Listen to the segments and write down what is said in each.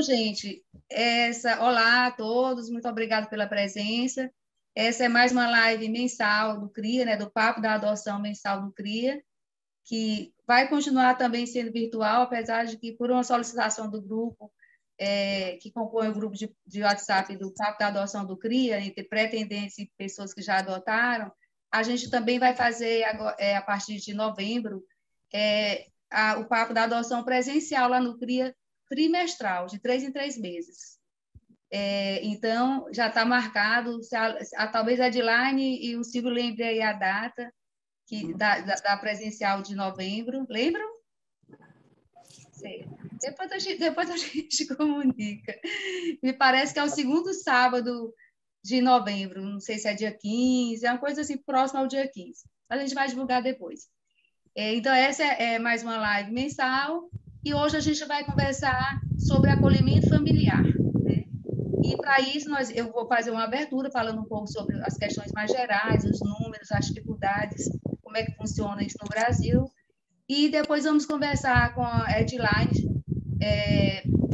Gente, olá a todos, muito obrigada pela presença. Essa é mais uma live mensal do CRIA, né, do Papo da Adoção Mensal do CRIA, que vai continuar também sendo virtual, apesar de que, por uma solicitação do grupo, que compõe o grupo de WhatsApp do Papo da Adoção do CRIA, entre pretendentes e pessoas que já adotaram, a gente também vai fazer, a partir de novembro, o Papo da Adoção presencial lá no CRIA, trimestral, de 3 em 3 meses. Então, já está marcado, talvez a Edline e o Silvio lembre aí a data da presencial de novembro. Lembram? Sei. Depois a gente comunica. Me parece que é o segundo sábado de novembro, não sei se é dia 15, é uma coisa assim próxima ao dia 15. A gente vai divulgar depois. Então, essa é mais uma live mensal, e hoje a gente vai conversar sobre acolhimento familiar, né? E, para isso, eu vou fazer uma abertura falando um pouco sobre as questões mais gerais, os números, as dificuldades, como é que funciona isso no Brasil, e depois vamos conversar com a Edline,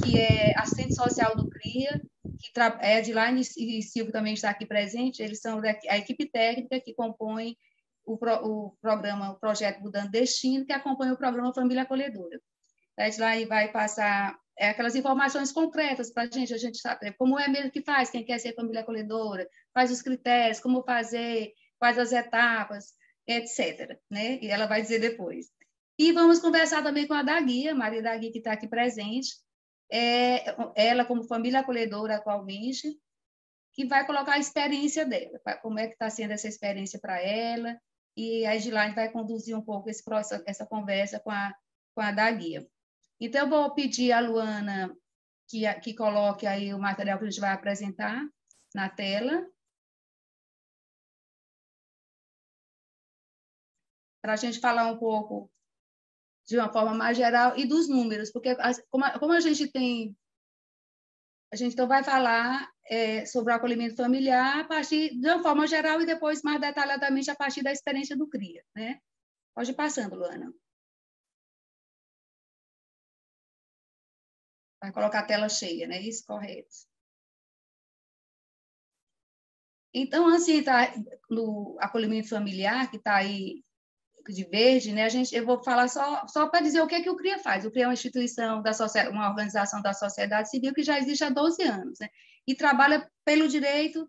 que é assistente social do CRIA, Edline e Silvio também está aqui presente, eles são a equipe técnica que compõe o programa, o projeto Mudando Destino, que acompanha o programa Família Acolhedora. A Edline vai passar aquelas informações concretas para a gente sabe como é mesmo que faz, quem quer ser família acolhedora, quais os critérios, como fazer, quais as etapas, etc. Né? E ela vai dizer depois. E vamos conversar também com a Daguia, Maria Daguia, que está aqui presente, ela como família acolhedora atualmente, que vai colocar a experiência dela, como é que está sendo essa experiência para ela, e a Edline vai conduzir um pouco essa conversa com a Daguia. Então, eu vou pedir à Luana que coloque aí o material que a gente vai apresentar na tela, para a gente falar um pouco de uma forma mais geral e dos números, porque como a gente tem... A gente então vai falar sobre o acolhimento familiar a partir de uma forma geral e depois mais detalhadamente a partir da experiência do CRIA, né? Pode ir passando, Luana. Vai colocar a tela cheia, né? Isso, correto. Então, assim, tá no acolhimento familiar, que está aí de verde, né? Eu vou falar só para dizer o que o CRIA faz. O CRIA é uma instituição uma organização da sociedade civil que já existe há 12 anos, né? E trabalha pelo direito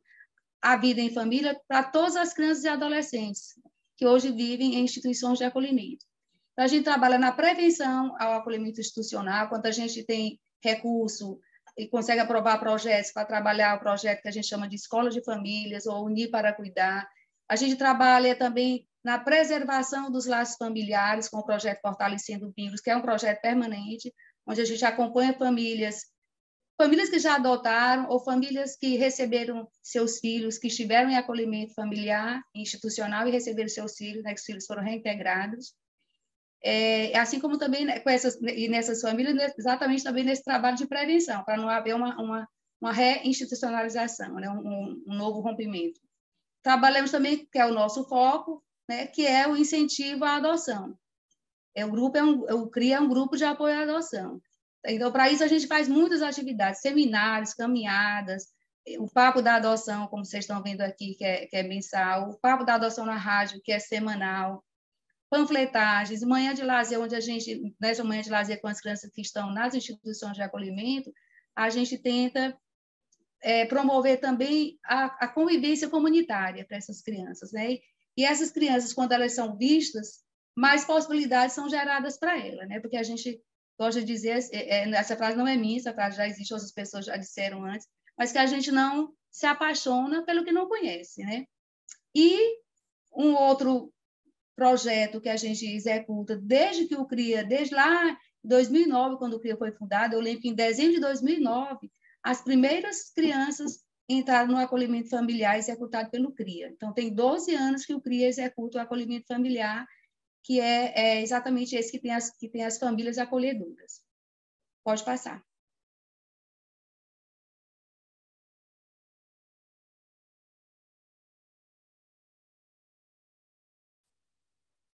à vida em família para todas as crianças e adolescentes que hoje vivem em instituições de acolhimento. Então, a gente trabalha na prevenção ao acolhimento institucional, quando a gente tem recurso e consegue aprovar projetos para trabalhar o projeto que a gente chama de escola de famílias ou unir para cuidar. A gente trabalha também na preservação dos laços familiares com o projeto Fortalecendo Vínculos, que é um projeto permanente, onde a gente acompanha famílias que já adotaram ou famílias que receberam seus filhos, que estiveram em acolhimento familiar, institucional e receberam seus filhos, né, que os filhos foram reintegrados. Assim como também, né, e nessas famílias, exatamente também nesse trabalho de prevenção, para não haver uma reinstitucionalização, né, um novo rompimento. Trabalhamos também, que é o nosso foco, né, que é o incentivo à adoção. O CRIA é um grupo de apoio à adoção. Então, para isso, a gente faz muitas atividades, seminários, caminhadas, o Papo da Adoção, como vocês estão vendo aqui, que é mensal, o Papo da Adoção na rádio, que é semanal, panfletagens, manhã de lazer, onde nessa manhã de lazer com as crianças que estão nas instituições de acolhimento, a gente tenta promover também a convivência comunitária para essas crianças, né? E essas crianças, quando elas são vistas, mais possibilidades são geradas para elas, né? Porque a gente gosta de dizer, essa frase não é minha, essa frase já existe, outras pessoas já disseram antes, mas que a gente não se apaixona pelo que não conhece, né? E um outro projeto que a gente executa desde que o CRIA, desde lá em 2009, quando o CRIA foi fundado, eu lembro que em dezembro de 2009, as primeiras crianças entraram no acolhimento familiar executado pelo CRIA. Então, tem 12 anos que o CRIA executa o acolhimento familiar, que é exatamente esse que tem as famílias acolhedoras. Pode passar.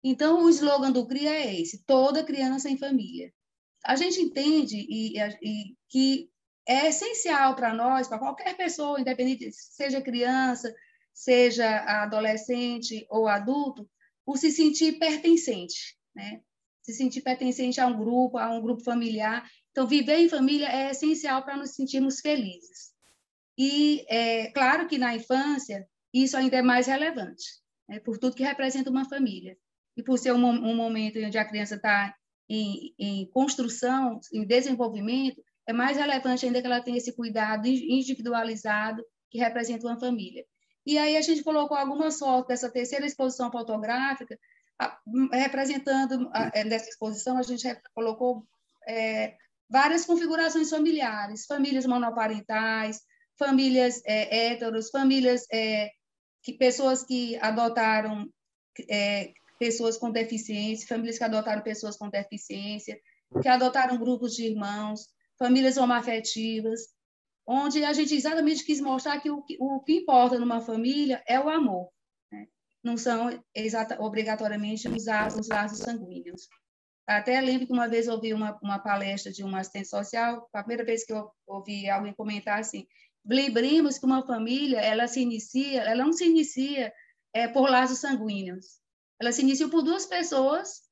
Então, o slogan do CRIA é esse: toda criança em família. A gente entende que é essencial para nós, para qualquer pessoa, independente, seja criança, seja adolescente ou adulto, o se sentir pertencente, né? Se sentir pertencente a um grupo familiar. Então, viver em família é essencial para nos sentirmos felizes. E, claro que na infância, isso ainda é mais relevante, né? Por tudo que representa uma família. E por ser um momento onde a criança está em construção, em desenvolvimento, é mais relevante ainda que ela tenha esse cuidado individualizado que representa uma família. E aí a gente colocou algumas fotos dessa terceira exposição fotográfica, representando, nessa exposição, a gente colocou várias configurações familiares, famílias monoparentais, famílias héteros, famílias pessoas que adotaram pessoas com deficiência, famílias que adotaram pessoas com deficiência, que adotaram grupos de irmãos, famílias homoafetivas, onde a gente exatamente quis mostrar que o que importa numa família é o amor, né? Não são obrigatoriamente os laços sanguíneos. Até lembro que uma vez eu ouvi uma palestra de uma assistente social, a primeira vez que eu ouvi alguém comentar assim, lembremos que uma família, ela não se inicia por laços sanguíneos, ela se inicia por duas pessoas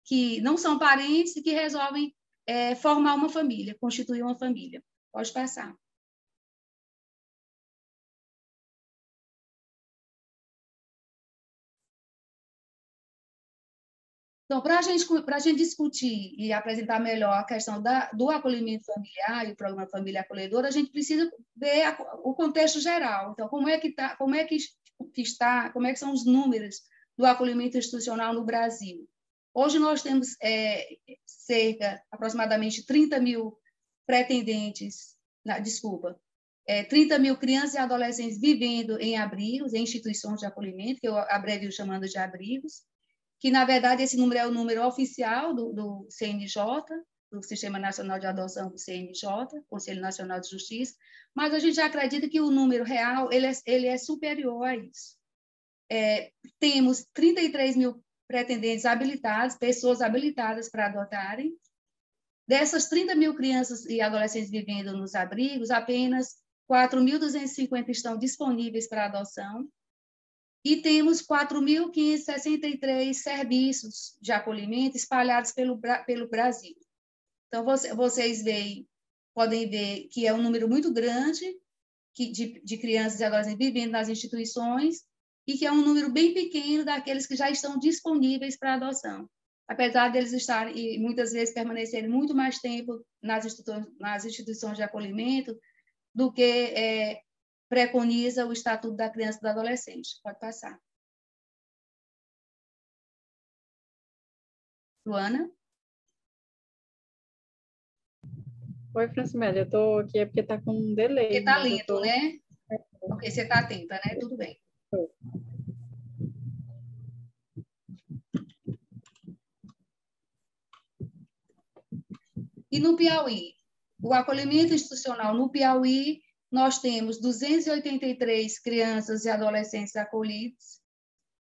que não são parentes e que resolvem formar uma família, constituir uma família. Pode passar. Então, para a gente discutir e apresentar melhor a questão do acolhimento familiar e o programa Família Acolhedora, a gente precisa ver o contexto geral. Então, como é que são os números do acolhimento institucional no Brasil? Hoje nós temos aproximadamente 30 mil pretendentes, 30 mil crianças e adolescentes vivendo em abrigos, em instituições de acolhimento, que eu abrevio chamando de abrigos, que, na verdade, esse número é o número oficial do CNJ, do Sistema Nacional de Adoção do CNJ, Conselho Nacional de Justiça, mas a gente acredita que o número real ele é superior a isso. Temos 33 mil pretendentes habilitados, pessoas habilitadas para adotarem. Dessas 30 mil crianças e adolescentes vivendo nos abrigos, apenas 4.250 estão disponíveis para adoção, e temos 4.563 serviços de acolhimento espalhados pelo Brasil. Então, vocês podem ver que é um número muito grande de crianças e adolescentes vivendo nas instituições e que é um número bem pequeno daqueles que já estão disponíveis para adoção, apesar deles estarem, e muitas vezes, permanecerem muito mais tempo nas instituições de acolhimento do que preconiza o Estatuto da Criança e do Adolescente. Pode passar. Luana? Oi, Francimélia, eu estou aqui porque está com um delay. Porque está lento, né? Porque você está atenta, né? Tudo bem. E no Piauí? O acolhimento institucional no Piauí, nós temos 283 crianças e adolescentes acolhidos,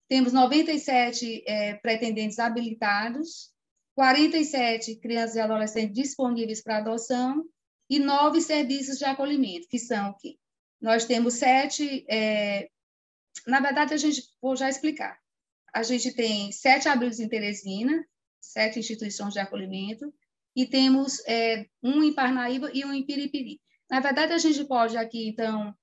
temos 97 pretendentes habilitados, 47 crianças e adolescentes disponíveis para adoção e 9 serviços de acolhimento, que são o quê? Nós temos 7, na verdade, vou já explicar. A gente tem 7 abrigos em Teresina, 7 instituições de acolhimento, e temos um em Parnaíba e um em Piripiri. Na verdade, a gente pode aqui, então...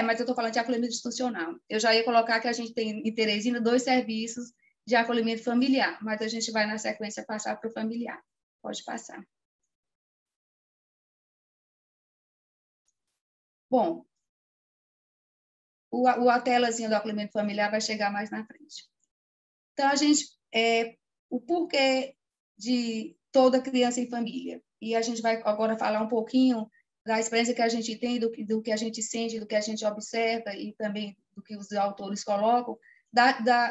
mas eu estou falando de acolhimento institucional. Eu já ia colocar que a gente tem em Teresina 2 serviços de acolhimento familiar, mas a gente vai, na sequência, passar para o familiar. Pode passar. Bom, a telazinha do acolhimento familiar vai chegar mais na frente. Então, o porquê de toda criança em família. E a gente vai agora falar um pouquinho da experiência que a gente tem, do que a gente sente, do que a gente observa e também do que os autores colocam,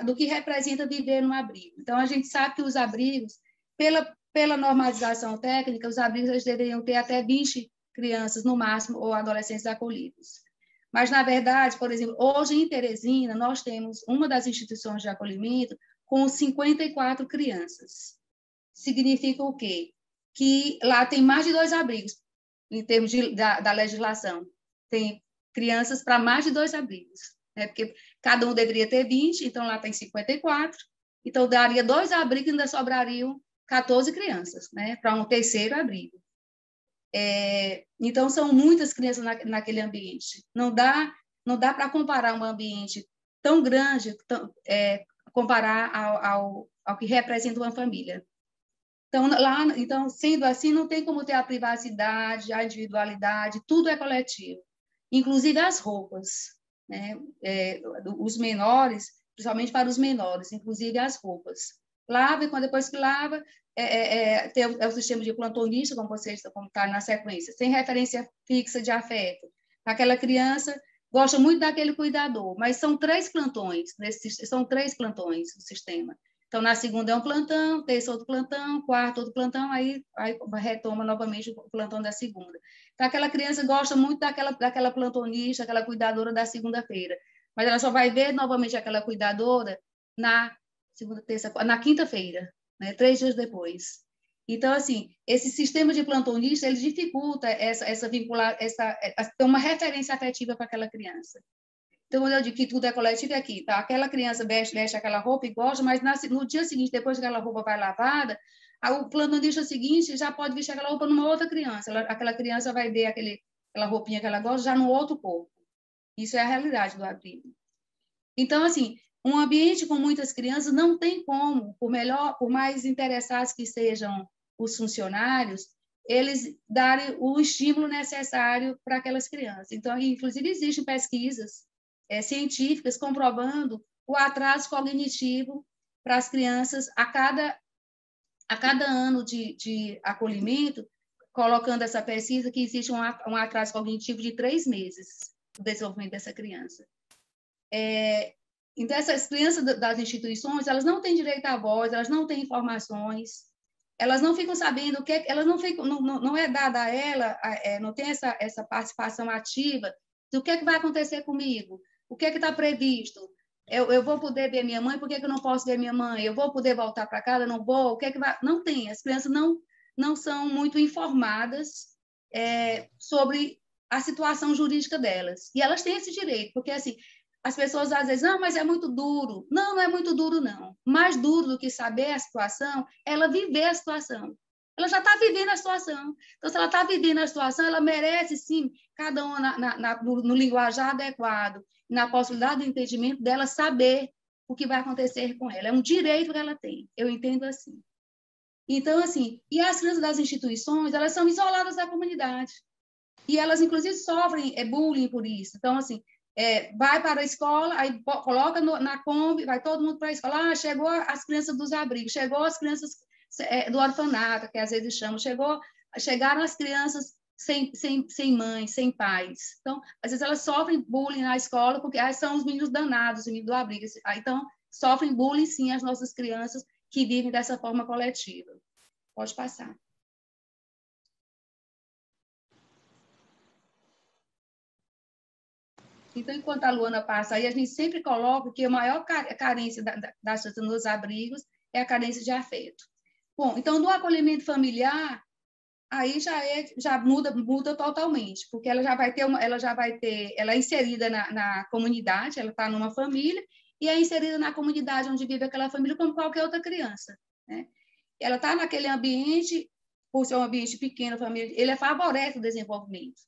do que representa viver num abrigo. Então, a gente sabe que os abrigos, pela normalização técnica, os abrigos eles deveriam ter até 20 crianças, no máximo, ou adolescentes acolhidos. Mas, na verdade, por exemplo, hoje em Teresina, nós temos uma das instituições de acolhimento com 54 crianças. Significa o quê? Que lá tem mais de 2 abrigos. em termos da legislação. Tem crianças para mais de 2 abrigos, né? Porque cada um deveria ter 20, então lá tem 54, então daria 2 abrigos e ainda sobrariam 14 crianças, né? Para um terceiro abrigo. Então, são muitas crianças naquele ambiente. Não dá para comparar um ambiente tão grande, comparar ao que representa uma família. Então, sendo assim, não tem como ter a privacidade, a individualidade, tudo é coletivo, inclusive as roupas, né? Os menores, principalmente para os menores, inclusive as roupas. Lava, e depois que lava, tem o sistema de plantonista, como está na sequência, sem referência fixa de afeto. Aquela criança gosta muito daquele cuidador, mas são 3 plantões, são 3 plantões no sistema. Então, na segunda é um plantão, terça outro plantão, quarto outro plantão, aí retoma novamente o plantão da segunda. Então, aquela criança gosta muito daquela plantonista, aquela cuidadora da segunda-feira, mas ela só vai ver novamente aquela cuidadora na segunda, terça, na quinta-feira, né, 3 dias depois. Então, assim, esse sistema de plantonista, ele dificulta ter uma referência afetiva para aquela criança. Então, quando eu digo que tudo é coletivo, é aqui, tá? Aquela criança veste aquela roupa e gosta, mas no dia seguinte, depois que aquela roupa vai lavada, o plantonista seguinte já pode vestir aquela roupa numa outra criança. Aquela criança vai ver aquela roupinha que ela gosta já no outro corpo. Isso é a realidade do abrigo. Então, assim, um ambiente com muitas crianças não tem como, por mais interessados que sejam os funcionários, eles darem o estímulo necessário para aquelas crianças. Então, inclusive, existem pesquisas científicas comprovando o atraso cognitivo para as crianças a cada ano de acolhimento, colocando essa pesquisa que existe um atraso cognitivo de 3 meses no desenvolvimento dessa criança. Então, essas crianças das instituições, elas não têm direito à voz, elas não têm informações, elas não ficam sabendo o que, elas não ficam, não é dada a ela, não tem essa participação ativa do que vai acontecer comigo, o que está previsto. Eu vou poder ver minha mãe, por que eu não posso ver minha mãe? Eu vou poder voltar para casa, não vou? O que vai? Não tem, as crianças não são muito informadas sobre a situação jurídica delas. E elas têm esse direito, porque assim, as pessoas às vezes, não, mas é muito duro. Não, não é muito duro, não. Mais duro do que saber a situação, é ela viver a situação. Ela já está vivendo a situação. Então, se ela está vivendo a situação, ela merece, sim, cada uma no linguajar adequado, na possibilidade do entendimento dela saber o que vai acontecer com ela. É um direito que ela tem. Eu entendo assim. Então, assim, e as crianças das instituições, elas são isoladas da comunidade. E elas, inclusive, sofrem bullying por isso. Então, assim, vai para a escola, aí coloca na Kombi, vai todo mundo para a escola. Chegou as crianças dos abrigos, chegou as crianças do orfanato, que às vezes chamam, chegaram as crianças sem mãe, sem pais. Então, às vezes elas sofrem bullying na escola, porque são os meninos danados, os meninos do abrigo. Então, sofrem bullying, sim, as nossas crianças que vivem dessa forma coletiva. Pode passar. Então, enquanto a Luana passa aí, a gente sempre coloca que a maior carência das crianças nos abrigos é a carência de afeto. Bom, então, no acolhimento familiar, aí já muda totalmente, porque ela é inserida na comunidade, ela está numa família, e é inserida na comunidade onde vive aquela família como qualquer outra criança, né? Ela está naquele ambiente, por ser um ambiente pequeno, família, ele favorece o desenvolvimento.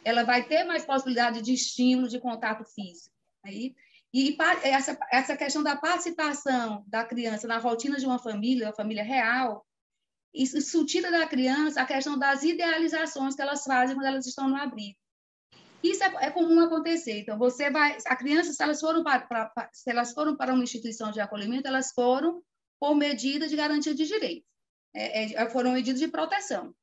Ela vai ter mais possibilidade de estímulo, de contato físico. Aí, e essa questão da participação da criança na rotina de uma família real, isso tira da criança a questão das idealizações que elas fazem quando elas estão no abrigo. Isso é comum acontecer. Então, a criança, se elas foram para uma instituição de acolhimento, elas foram por medida de garantia de direito. Foram medidas de proteção.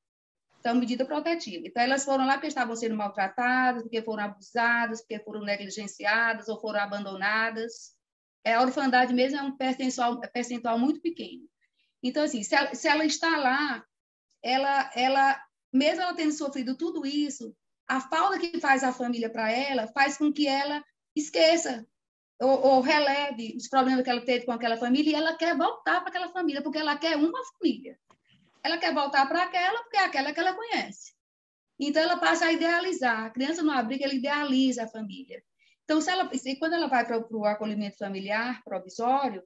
Então, medida protetiva. Então, elas foram lá porque estavam sendo maltratadas, porque foram abusadas, porque foram negligenciadas ou foram abandonadas. A orfandade mesmo é um percentual muito pequeno. Então, assim, se ela está lá, mesmo ela tendo sofrido tudo isso, a falta que faz a família para ela faz com que ela esqueça ou releve os problemas que ela teve com aquela família e ela quer voltar para aquela família, porque ela quer uma família. Ela quer voltar para aquela, porque é aquela que ela conhece. Então, ela passa a idealizar. A criança no abrigo, ela idealiza a família. Então, quando ela vai para o acolhimento familiar provisório,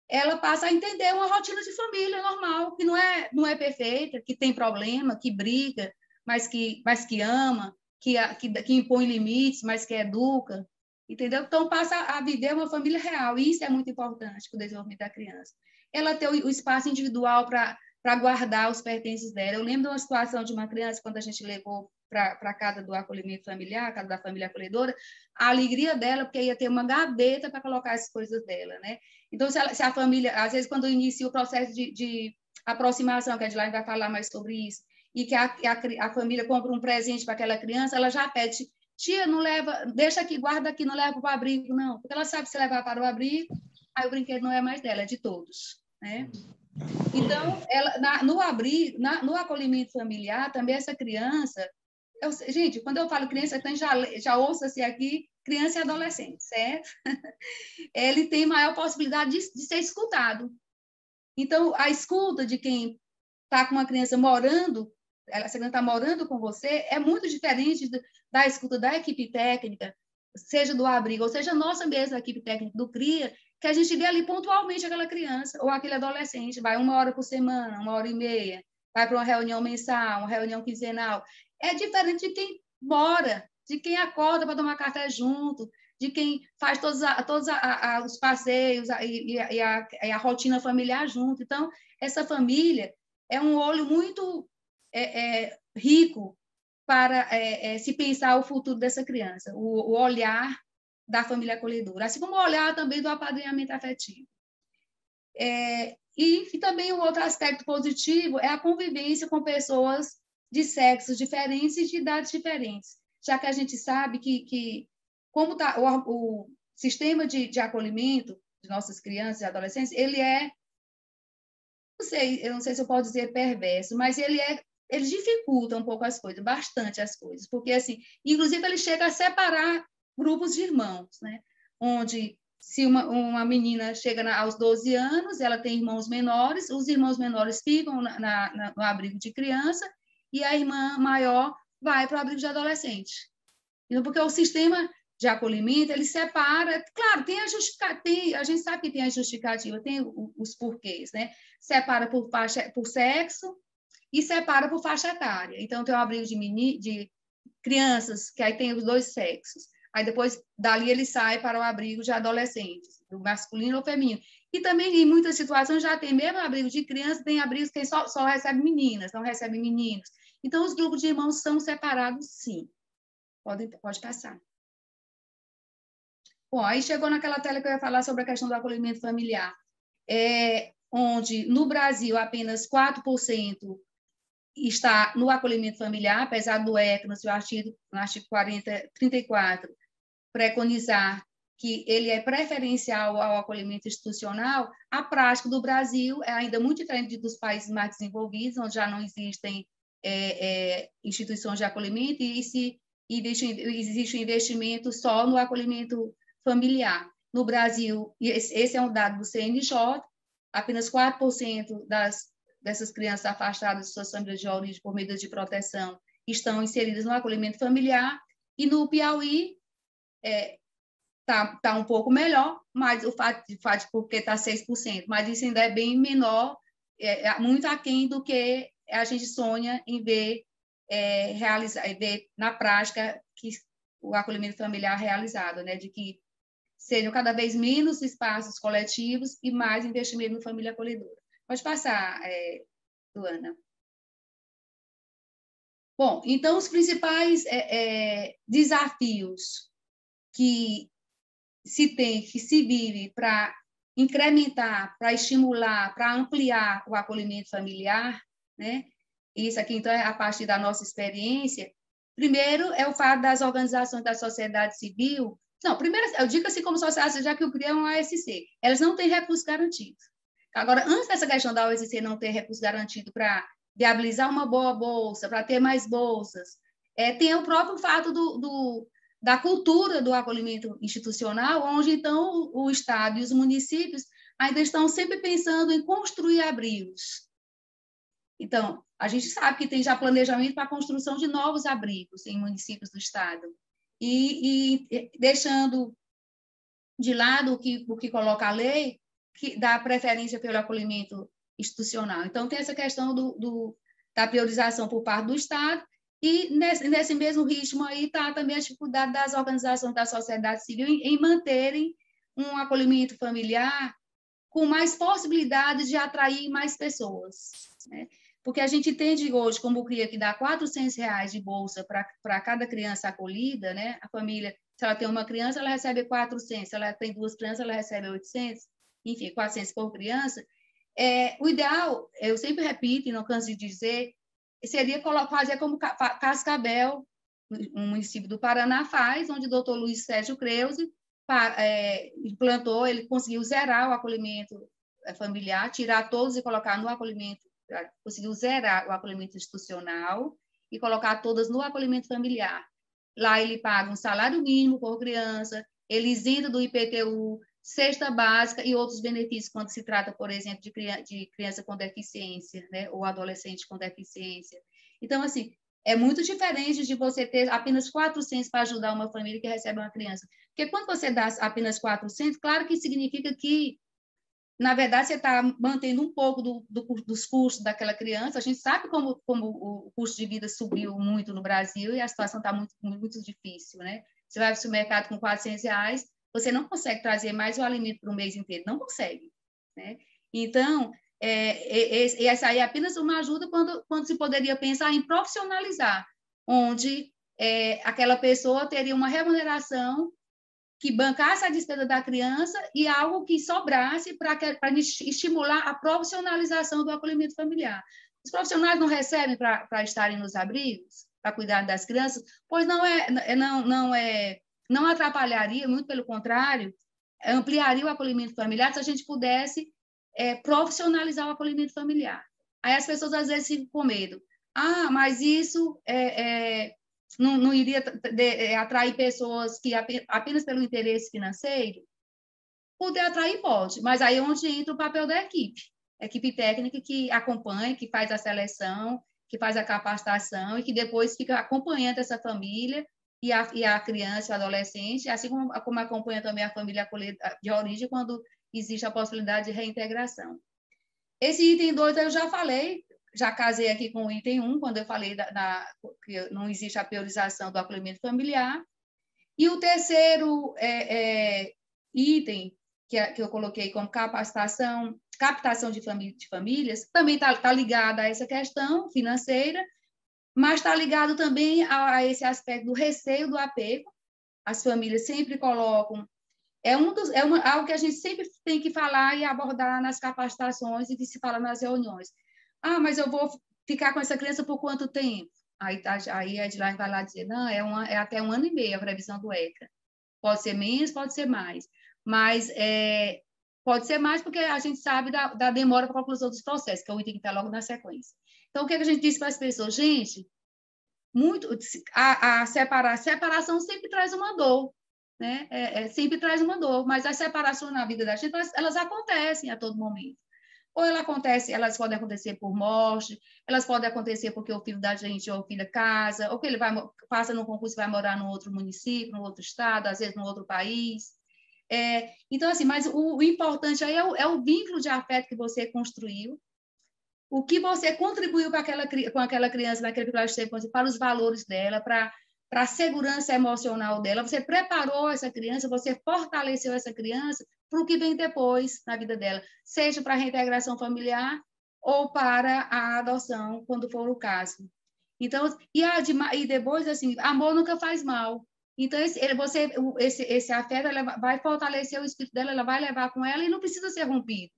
ela passa a entender uma rotina de família normal, que não é perfeita, que tem problema, que briga, mas que ama, que impõe limites, mas que educa, entendeu? Então, passa a viver uma família real, e isso é muito importante para o desenvolvimento da criança. Ela ter o espaço individual para guardar os pertences dela. Eu lembro de uma situação de uma criança, quando a gente levou para a casa do acolhimento familiar, a casa da família acolhedora, a alegria dela, porque ia ter uma gaveta para colocar as coisas dela, né? Então, se a família, às vezes, quando inicia o processo de aproximação, que a Adelaide vai falar mais sobre isso, e que a família compra um presente para aquela criança, ela já pede, tia, não leva, deixa aqui, guarda aqui, não leva para o abrigo, não. Porque ela sabe que se levar para o abrigo, aí o brinquedo não é mais dela, é de todos, né? Então, no acolhimento familiar, também essa criança... gente, quando eu falo criança, então já ouça-se aqui criança e adolescente, certo? Ele tem maior possibilidade de ser escutado. Então, a escuta de quem está com uma criança morando, essa criança está morando com você, é muito diferente da escuta da equipe técnica, seja do abrigo, ou seja, nossa mesma equipe técnica do CRIA, que a gente vê ali pontualmente aquela criança ou aquele adolescente, vai 1 hora por semana, 1 hora e meia, vai para uma reunião mensal, uma reunião quinzenal. É diferente de quem mora, de quem acorda para tomar café junto, de quem faz todos os passeios e a rotina familiar junto. Então, essa família é um olho muito rico para se pensar o futuro dessa criança, o olhar da família acolhedora, assim como o olhar também do apadrinhamento afetivo. E também um outro aspecto positivo é a convivência com pessoas de sexos diferentes e de idades diferentes, já que a gente sabe que como está o sistema de acolhimento de nossas crianças e adolescentes, ele eu não sei se eu posso dizer perverso, mas ele dificulta um pouco as coisas, bastante as coisas, porque, assim, inclusive, ele chega a separar grupos de irmãos, né? Onde, se uma menina chega aos 12 anos, ela tem irmãos menores, os irmãos menores ficam no abrigo de criança e a irmã maior vai para o abrigo de adolescente. Então, porque o sistema de acolhimento, ele separa, claro, a gente sabe que tem a justificativa, tem os porquês, né? Separa por sexo e separa por faixa etária. Então, tem um abrigo de crianças, que aí tem os dois sexos. Aí, depois, dali, ele sai para o abrigo de adolescentes, do masculino ou feminino. E também, em muitas situações, já tem mesmo abrigo de crianças, tem abrigos que só recebe meninas, não recebe meninos. Então, os grupos de irmãos são separados, sim. Pode passar. Bom, aí chegou naquela tela que eu ia falar sobre a questão do acolhimento familiar, onde, no Brasil, apenas 4% está no acolhimento familiar, apesar do ECNAS, no artigo 34, preconizar que ele é preferencial ao acolhimento institucional. A prática do Brasil é ainda muito diferente dos países mais desenvolvidos, onde já não existem instituições de acolhimento e existe um investimento só no acolhimento familiar. No Brasil, esse é um dado do CNJ, apenas 4% dessas crianças afastadas de suas famílias de origem por medidas de proteção estão inseridas no acolhimento familiar, e no Piauí tá um pouco melhor, mas o fato porque está 6%, mas isso ainda é bem menor, muito aquém do que a gente sonha em ver ver na prática que o acolhimento familiar realizado, né, de que sejam cada vez menos espaços coletivos e mais investimento no família acolhedora. Pode passar, Luana. Bom, então, os principais desafios que se vive para incrementar, para estimular, para ampliar o acolhimento familiar, né? Isso aqui, então, é a partir da nossa experiência. Primeiro, é o fato das organizações da sociedade civil. Não, primeiro, eu digo assim como sociedade, já que o CRIA é uma ASC, elas não têm recursos garantidos. Agora, antes dessa questão da USC não ter recurso garantido para viabilizar uma boa bolsa, para ter mais bolsas, tem o próprio fato da cultura do acolhimento institucional, onde, então, o Estado e os municípios ainda estão sempre pensando em construir abrigos. Então, A gente sabe que tem já planejamento para a construção de novos abrigos em municípios do estado. E deixando de lado o que coloca a lei, que dá preferência pelo acolhimento institucional. Então, tem essa questão da priorização por parte do Estado, e nesse mesmo ritmo aí está também a dificuldade das organizações da sociedade civil em manterem um acolhimento familiar com mais possibilidades de atrair mais pessoas, né? Porque a gente entende hoje, como o CRIA, que dá R$400 de bolsa para cada criança acolhida, né? A família, se ela tem uma criança, ela recebe 400, se ela tem duas crianças, ela recebe 800, enfim, 400 por criança. O ideal, eu sempre repito e não canso de dizer, seria fazer como Cascavel, um município do Paraná, faz, onde o doutor Luiz Sérgio Krause implantou, ele conseguiu zerar o acolhimento familiar, tirar todos e colocar no acolhimento, conseguiu zerar o acolhimento institucional e colocar todas no acolhimento familiar. Lá ele paga um salário mínimo por criança, ele isenta do IPTU, cesta básica e outros benefícios quando se trata, por exemplo, de criança com deficiência, né, ou adolescente com deficiência. Então, assim, é muito diferente de você ter apenas 400 para ajudar uma família que recebe uma criança. Porque quando você dá apenas 400, claro que significa que, na verdade, você está mantendo um pouco dos custos daquela criança. A gente sabe como o custo de vida subiu muito no Brasil e a situação está muito, muito difícil, né? Você vai para o supermercado com R$400, você não consegue trazer mais o alimento para o mês inteiro, não consegue, né? Então, essa aí é apenas uma ajuda quando se poderia pensar em profissionalizar, onde aquela pessoa teria uma remuneração que bancasse a despesa da criança e algo que sobrasse para estimular a profissionalização do acolhimento familiar. Os profissionais não recebem para estarem nos abrigos, para cuidar das crianças, pois não atrapalharia, muito pelo contrário, ampliaria o acolhimento familiar se a gente pudesse profissionalizar o acolhimento familiar. Aí as pessoas às vezes ficam com medo. Ah, mas isso não iria atrair pessoas que apenas pelo interesse financeiro? Poder atrair pode, mas aí é onde entra o papel da equipe técnica que acompanha, que faz a seleção, que faz a capacitação e que depois fica acompanhando essa família e a criança, o adolescente, assim como acompanha também a família de origem quando existe a possibilidade de reintegração. Esse item 2 eu já falei, já casei aqui com o item 1, quando eu falei que não existe a priorização do acolhimento familiar. E o terceiro item que eu coloquei como captação de famílias, também está ligada a essa questão financeira, mas está ligado também a esse aspecto do receio do apego. As famílias sempre colocam... algo que a gente sempre tem que falar e abordar nas capacitações e que se fala nas reuniões. Ah, mas eu vou ficar com essa criança por quanto tempo? Aí a Edline vai lá dizer, não, é até 1 ano e meio a previsão do ECA. Pode ser menos, pode ser mais. Mas pode ser mais porque a gente sabe da demora para a conclusão dos processos, que é o item que está logo na sequência. Então, o que a gente diz para as pessoas? Gente, a separação sempre traz uma dor, né? Sempre traz uma dor, mas as separações na vida da gente, elas acontecem a todo momento. Ou elas podem acontecer por morte, elas podem acontecer porque o filho da gente ou o filho casa, ou que ele passa no concurso e vai morar no outro município, no outro estado, às vezes no outro país. Então, assim, mas o importante aí é o vínculo de afeto que você construiu, o que você contribuiu com aquela criança naquele tempo, para os valores dela, para a segurança emocional dela. Você preparou essa criança, você fortaleceu essa criança para o que vem depois na vida dela, seja para a reintegração familiar ou para a adoção, quando for o caso. Então, e depois, assim, amor nunca faz mal. Então, esse afeto vai fortalecer o espírito dela, ela vai levar com ela e não precisa ser rompido.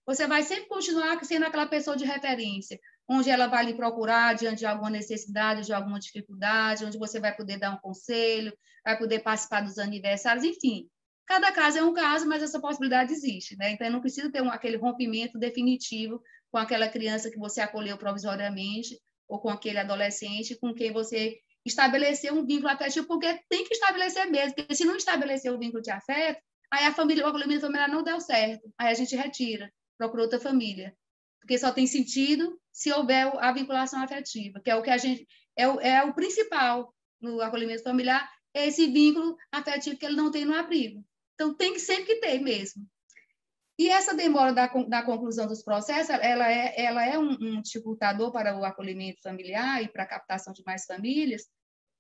Você vai sempre continuar sendo aquela pessoa de referência, onde ela vai lhe procurar diante de alguma necessidade, de alguma dificuldade, onde você vai poder dar um conselho, vai poder participar dos aniversários, enfim. Cada caso é um caso, mas essa possibilidade existe, né? Então, não precisa ter aquele rompimento definitivo com aquela criança que você acolheu provisoriamente ou com aquele adolescente com quem você estabeleceu um vínculo afetivo, porque tem que estabelecer mesmo, porque se não estabelecer o vínculo de afeto, aí o acolhimento familiar não deu certo, aí a gente retira, procura outra família. porque só tem sentido se houver a vinculação afetiva, que é o que a gente é o principal no acolhimento familiar, é esse vínculo afetivo que ele não tem no abrigo. Então, tem que sempre que ter mesmo. E essa demora da conclusão dos processos, ela é um dificultador para o acolhimento familiar e para a captação de mais famílias,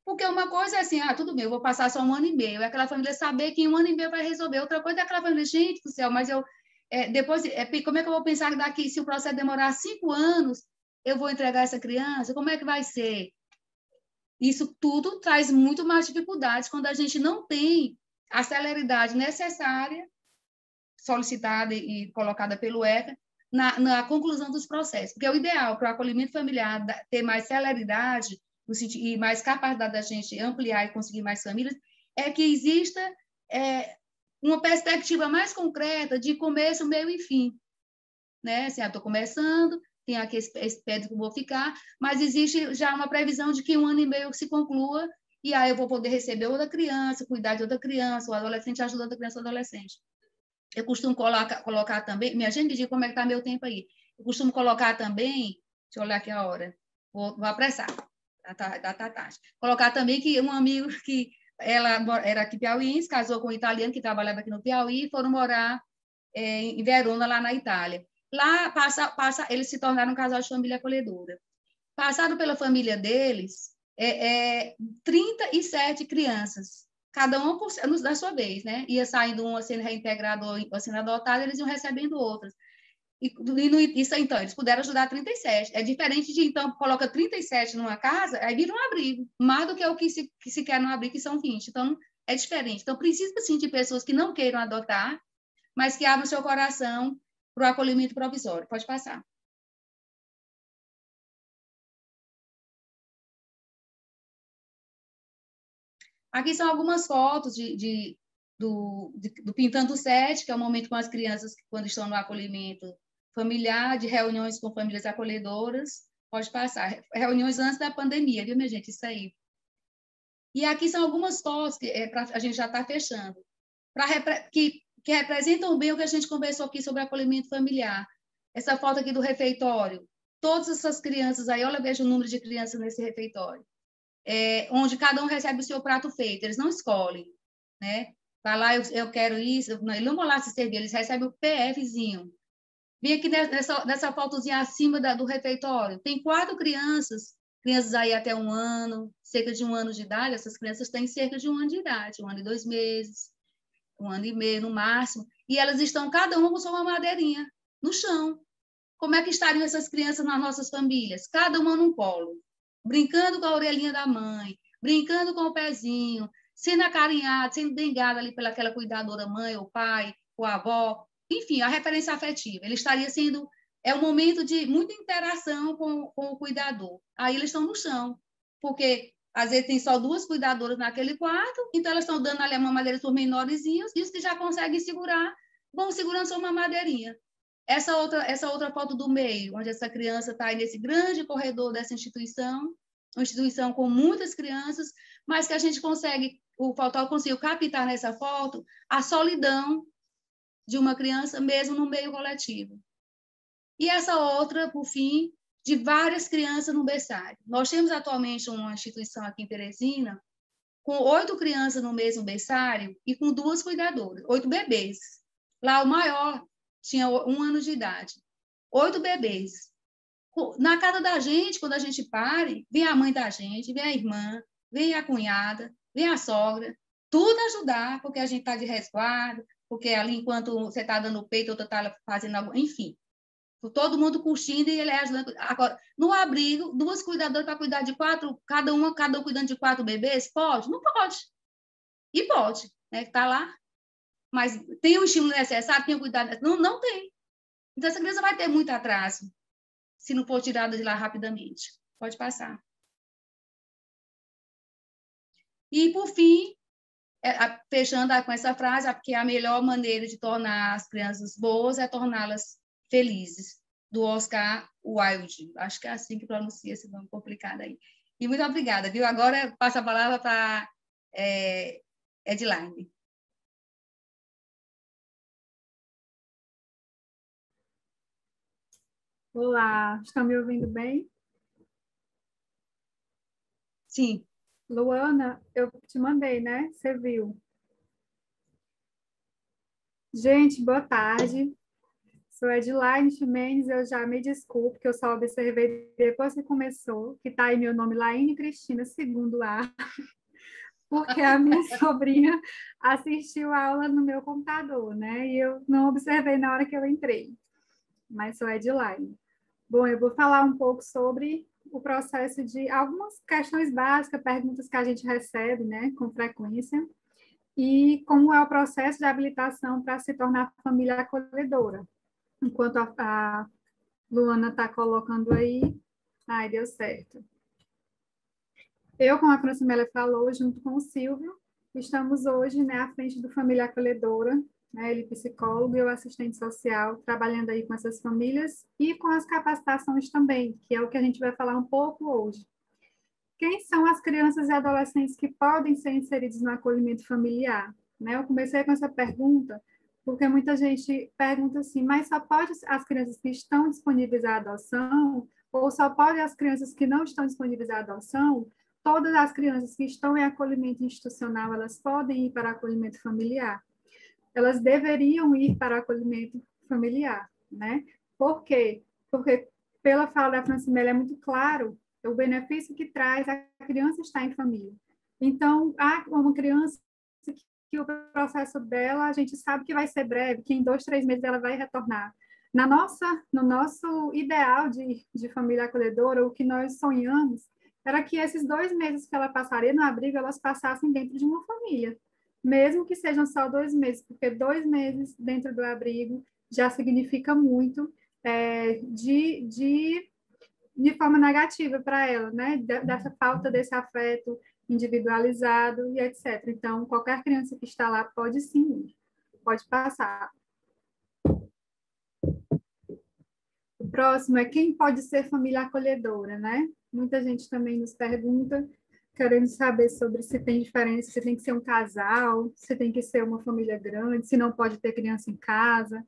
porque uma coisa é assim, tudo bem, eu vou passar só 1 ano e meio, é aquela família saber que em 1 ano e meio vai resolver. Outra coisa é aquela família, gente do céu, mas depois, como é que eu vou pensar daqui, se o processo demorar 5 anos, eu vou entregar essa criança, como é que vai ser? Isso tudo traz muito mais dificuldades quando a gente não tem a celeridade necessária, solicitada e colocada pelo ECA, na conclusão dos processos. Porque o ideal para o acolhimento familiar ter mais celeridade e mais capacidade da gente ampliar e conseguir mais famílias é que exista uma perspectiva mais concreta de começo, meio e fim. Né? Assim, estou começando, tem aqui esse período que eu vou ficar, mas existe já uma previsão de que 1 ano e meio se conclua e aí eu vou poder receber outra criança, cuidar de outra criança, o adolescente ajuda outra criança ou adolescente. Eu costumo colocar também, minha gente, me diga como é que está meu tempo aí. Eu costumo colocar também, deixa eu olhar aqui a hora, vou apressar, tá tarde. Colocar também que um amigo que ela era aqui piauiense, casou com um italiano que trabalhava aqui no Piauí e foram morar em Verona, lá na Itália. Lá, eles se tornaram um casal de família acolhedora. Passaram pela família deles 37 crianças, cada uma da sua vez, né? Ia saindo uma sendo reintegrada ou sendo adotada, eles iam recebendo outras. Isso, então, eles puderam ajudar 37. É diferente de, então, coloca 37 numa casa, aí vira um abrigo, mais do que o que se quer no abrigo, que são 20. Então, é diferente. Então, precisa, sim, de pessoas que não queiram adotar, mas que abram seu coração para o acolhimento provisório. Pode passar. Aqui são algumas fotos do Pintando Sete, que é o momento com as crianças quando estão no acolhimento familiar, de reuniões com famílias acolhedoras. Pode passar. Reuniões antes da pandemia, viu, minha gente? Isso aí. E aqui são algumas fotos que a gente já está fechando, que representam bem o que a gente conversou aqui sobre acolhimento familiar. Essa foto aqui do refeitório. Todas essas crianças aí, olha, veja o número de crianças nesse refeitório. Onde cada um recebe o seu prato feito, eles não escolhem, né? Vai lá, eu quero isso, eles não vão lá se servir, eles recebem o PFzinho. Vem aqui nessa fotozinha acima do refeitório, tem 4 crianças aí até 1 ano, cerca de 1 ano de idade, essas crianças têm cerca de 1 ano de idade, 1 ano e 2 meses, 1 ano e meio no máximo, e elas estão cada uma com sua mamadeirinha no chão. Como é que estariam essas crianças nas nossas famílias? Cada uma num colo, brincando com a orelhinha da mãe, brincando com o pezinho, sendo acarinhada, sendo dengada ali pelaquela cuidadora mãe, ou pai, ou avó, enfim, a referência afetiva. Ele estaria sendo, um momento de muita interação com o cuidador. Aí eles estão no chão, porque às vezes tem só 2 cuidadoras naquele quarto, então elas estão dando ali a mamadeira por menorzinhos, e os que já conseguem segurar, vão segurando sua mamadeirinha. Essa outra foto do meio, onde essa criança está aí nesse grande corredor dessa instituição, uma instituição com muitas crianças, mas que a gente o fotógrafo conseguiu captar nessa foto a solidão de uma criança mesmo no meio coletivo. E essa outra, por fim, de várias crianças no berçário. Nós temos atualmente uma instituição aqui em Teresina com 8 crianças no mesmo berçário e com 2 cuidadoras, 8 bebês. Lá o maior tinha 1 ano de idade. 8 bebês. Na casa da gente, quando a gente pare, vem a mãe da gente, vem a irmã, vem a cunhada, vem a sogra, tudo ajudar, porque a gente está de resguardo, porque ali, enquanto você está dando o peito, outra está fazendo algo, enfim. Todo mundo curtindo e ele ajudando. Agora, no abrigo, 2 cuidadoras para cuidar de 4, cada um cuidando de 4 bebês? Pode? Não pode. E pode, né? Está lá. Mas tem o estímulo necessário, tem o cuidado. Não tem. Então, essa criança vai ter muito atraso se não for tirada de lá rapidamente. Pode passar. E, por fim, fechando com essa frase, porque a melhor maneira de tornar as crianças boas é torná-las felizes, do Oscar Wilde. Acho que é assim que pronuncia esse nome complicado aí. E muito obrigada, viu? Agora passo a palavra para Edline. Olá, estão me ouvindo bem? Sim. Luana, eu te mandei, né? Você viu. Gente, boa tarde. Sou Edilaine Ximenes, eu já me desculpo, que eu só observei depois que começou, que está aí meu nome, Laine Cristina, segundo A, porque a minha sobrinha assistiu a aula no meu computador, né? E eu não observei na hora que eu entrei, mas sou Edilaine. Bom, eu vou falar um pouco sobre o processo de algumas questões básicas, perguntas que a gente recebe, né, com frequência, e como é o processo de habilitação para se tornar família acolhedora. Enquanto a Luana está colocando aí, ai, deu certo. Eu, como a Francimela falou, junto com o Silvio, estamos hoje, né, à frente do Família Acolhedora, né, ele psicólogo e eu assistente social, trabalhando aí com essas famílias e com as capacitações também, que é o que a gente vai falar um pouco hoje. Quem são as crianças e adolescentes que podem ser inseridos no acolhimento familiar? Né? Eu comecei com essa pergunta porque muita gente pergunta assim, mas só pode as crianças que estão disponíveis à adoção ou só pode as crianças que não estão disponíveis à adoção? Todas as crianças que estão em acolhimento institucional, elas podem ir para acolhimento familiar? Elas deveriam ir para acolhimento familiar, né? Por quê? Porque, pela fala da Francimela, é muito claro o benefício que traz a criança estar em família. Então, há uma criança que o processo dela, a gente sabe que vai ser breve, que em 2, 3 meses ela vai retornar. No nosso ideal de família acolhedora, o que nós sonhamos era que esses 2 meses que ela passaria no abrigo, elas passassem dentro de uma família, mesmo que sejam só 2 meses, porque 2 meses dentro do abrigo já significa muito de forma negativa para ela, né? Dessa falta desse afeto individualizado e etc. Então, qualquer criança que está lá pode sim ir, pode passar. O próximo é quem pode ser família acolhedora, né? Muita gente também nos pergunta, querendo saber sobre se tem diferença, se tem que ser um casal, se tem que ser uma família grande, se não pode ter criança em casa.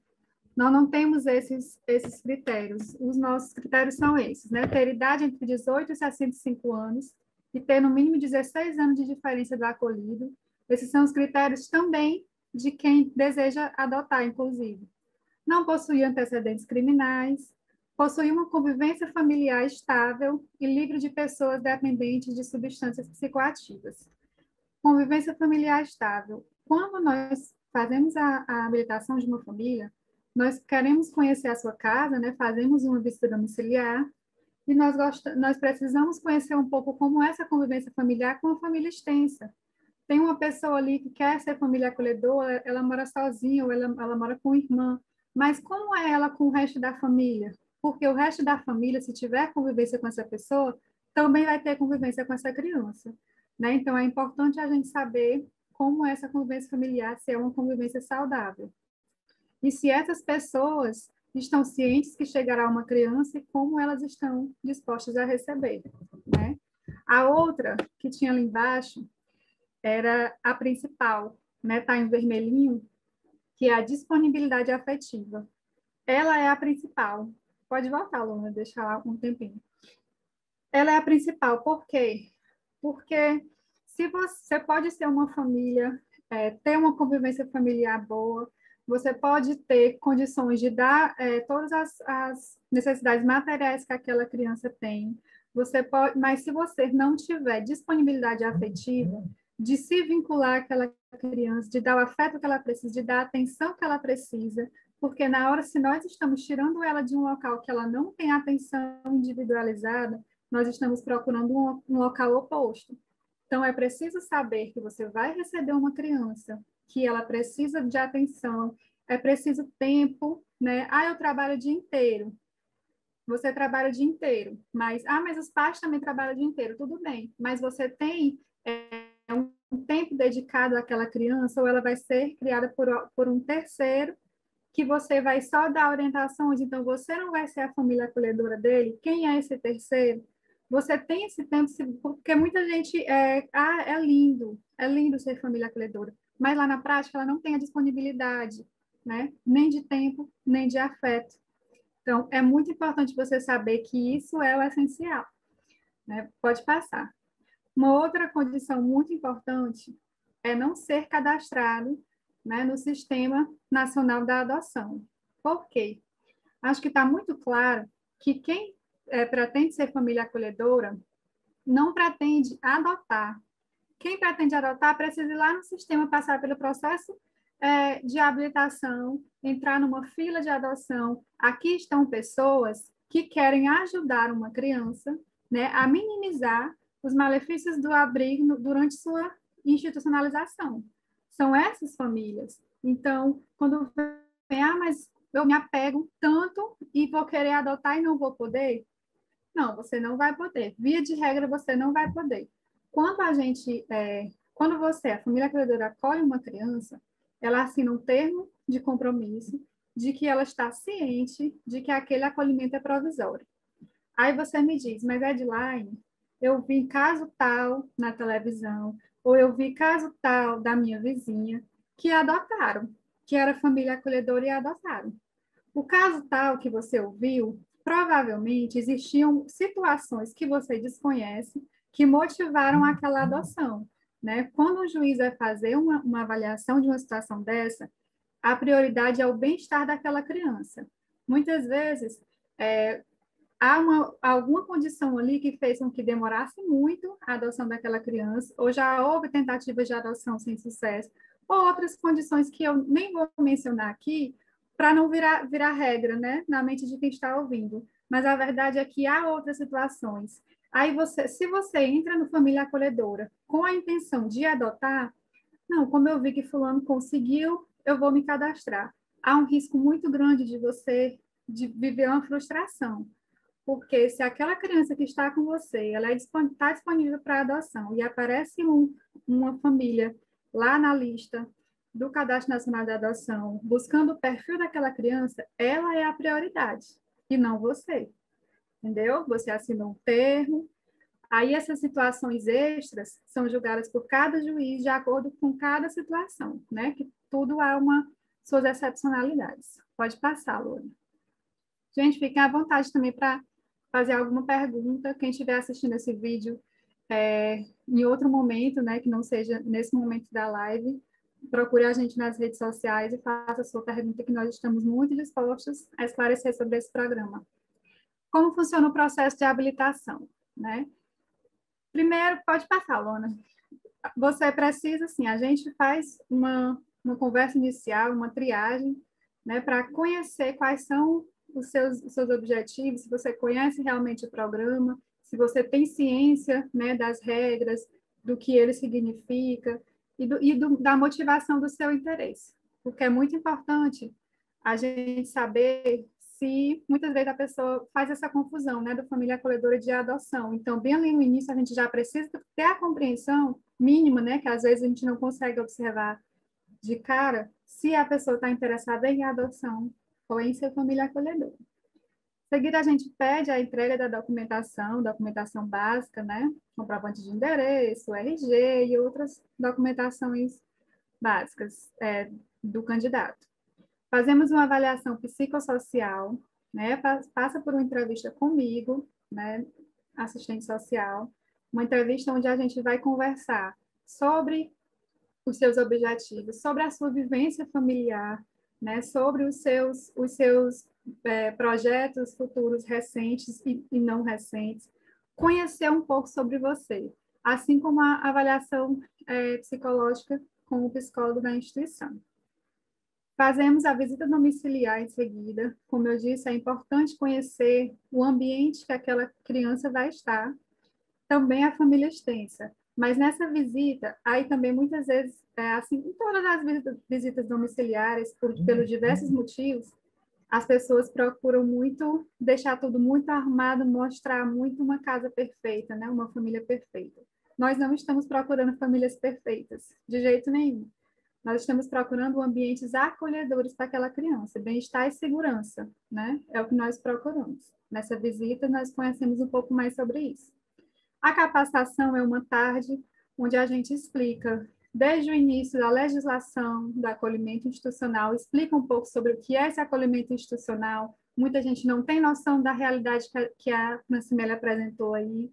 Nós não temos esses critérios. Os nossos critérios são esses, né? Ter idade entre 18 e 65 anos e ter no mínimo 16 anos de diferença do acolhido. Esses são os critérios também de quem deseja adotar, inclusive. Não possuir antecedentes criminais, possuir uma convivência familiar estável e livre de pessoas dependentes de substâncias psicoativas. Convivência familiar estável. Quando nós fazemos a habilitação de uma família, nós queremos conhecer a sua casa, né? Fazemos uma visita domiciliar e nós precisamos conhecer um pouco como é essa convivência familiar com a família extensa. Tem uma pessoa ali que quer ser família acolhedora, ela mora sozinha ou ela mora com irmã, mas como é ela com o resto da família? Porque o resto da família, se tiver convivência com essa pessoa, também vai ter convivência com essa criança, né? Então, é importante a gente saber como é essa convivência familiar, se é uma convivência saudável. E se essas pessoas estão cientes que chegará uma criança e como elas estão dispostas a receber, né? A outra que tinha ali embaixo era a principal, né? Tá em vermelhinho, que é a disponibilidade afetiva. Ela é a principal. Pode voltar, Luna, deixa lá um tempinho. Ela é a principal, por quê? Porque se você pode ser uma família, ter uma convivência familiar boa, você pode ter condições de dar todas as necessidades materiais que aquela criança tem. Você pode, mas se você não tiver disponibilidade afetiva, de se vincular àquela criança, de dar o afeto que ela precisa, de dar a atenção que ela precisa, porque na hora, se nós estamos tirando ela de um local que ela não tem atenção individualizada, nós estamos procurando um local oposto. Então, é preciso saber que você vai receber uma criança, que ela precisa de atenção, é preciso tempo, né? Ah, eu trabalho o dia inteiro. Você trabalha o dia inteiro, mas os pais também trabalham o dia inteiro, tudo bem. Mas você tem um tempo dedicado àquela criança, ou ela vai ser criada por um terceiro, que você vai só dar orientações, então você não vai ser a família acolhedora dele. Quem é esse terceiro? Você tem esse tempo, porque muita gente é lindo ser família acolhedora, mas lá na prática ela não tem a disponibilidade, né? Nem de tempo, nem de afeto. Então, é muito importante você saber que isso é o essencial, né? Pode passar. Uma outra condição muito importante é não ser cadastrado, né, no Sistema Nacional da Adoção. Por quê? Acho que está muito claro que quem pretende ser família acolhedora não pretende adotar. Quem pretende adotar precisa ir lá no sistema, passar pelo processo de habilitação, entrar numa fila de adoção. Aqui estão pessoas que querem ajudar uma criança, né, a minimizar os malefícios do abrigo durante sua institucionalização. São essas famílias. Então, quando vem, mas eu me apego tanto e vou querer adotar e não vou poder? Não, você não vai poder. Via de regra, você não vai poder. Quando você, a família acolhedora, acolhe uma criança, ela assina um termo de compromisso de que ela está ciente de que aquele acolhimento é provisório. Aí você me diz, mas Edline, eu vi caso tal na televisão, ou eu vi caso tal da minha vizinha, que adotaram, que era família acolhedora e adotaram. O caso tal que você ouviu, provavelmente existiam situações que você desconhece que motivaram aquela adoção, né? Quando o juiz vai fazer uma avaliação de uma situação dessa, a prioridade é o bem-estar daquela criança. Muitas vezes, há alguma condição ali que fez com que demorasse muito a adoção daquela criança, ou já houve tentativas de adoção sem sucesso, ou outras condições que eu nem vou mencionar aqui, para não virar regra, né, na mente de quem está ouvindo. Mas a verdade é que há outras situações. Aí se você entra no Família Acolhedora com a intenção de adotar, não, como eu vi que fulano conseguiu, eu vou me cadastrar. Há um risco muito grande de você de viver uma frustração, porque se aquela criança que está com você, ela está disponível para adoção e aparece uma família lá na lista do Cadastro Nacional de Adoção, buscando o perfil daquela criança, ela é a prioridade e não você, entendeu? Você assinou um termo, aí essas situações extras são julgadas por cada juiz de acordo com cada situação, né? Que tudo há suas excepcionalidades. Pode passar, Loura. Gente, fiquem à vontade também para fazer alguma pergunta. Quem estiver assistindo esse vídeo em outro momento, né, que não seja nesse momento da live, procure a gente nas redes sociais e faça a sua pergunta, que nós estamos muito dispostos a esclarecer sobre esse programa. Como funciona o processo de habilitação, né? Primeiro, pode passar, Lona. Você precisa, assim, a gente faz uma conversa inicial, uma triagem, né, para conhecer quais são os seus objetivos, se você conhece realmente o programa, se você tem ciência, né, das regras, do que ele significa da motivação do seu interesse. Porque é muito importante a gente saber se muitas vezes a pessoa faz essa confusão, né, do família acolhedora de adoção. Então, bem ali no início, a gente já precisa ter a compreensão mínima, né, que às vezes a gente não consegue observar de cara, se a pessoa está interessada em adoção ou em ser família acolhedora. Em seguida, a gente pede a entrega da documentação básica, né, comprovante de endereço, RG e outras documentações básicas do candidato. Fazemos uma avaliação psicossocial, né, passa por uma entrevista comigo, né, assistente social, uma entrevista onde a gente vai conversar sobre os seus objetivos, sobre a sua vivência familiar, né, sobre os seus projetos futuros recentes e não recentes, conhecer um pouco sobre você, assim como a avaliação psicológica com o psicólogo da instituição. Fazemos a visita domiciliar em seguida. Como eu disse, é importante conhecer o ambiente que aquela criança vai estar, também a família extensa. Mas nessa visita, aí também muitas vezes, assim, em todas as visitas domiciliares, pelos diversos motivos, as pessoas procuram muito deixar tudo muito arrumado, mostrar muito uma casa perfeita, né? Uma família perfeita. Nós não estamos procurando famílias perfeitas, de jeito nenhum. Nós estamos procurando ambientes acolhedores para aquela criança, bem-estar e segurança, né? É o que nós procuramos. Nessa visita, nós conhecemos um pouco mais sobre isso. A capacitação é uma tarde onde a gente explica, desde o início da legislação do acolhimento institucional, explica um pouco sobre o que é esse acolhimento institucional, muita gente não tem noção da realidade que a Francimele apresentou aí,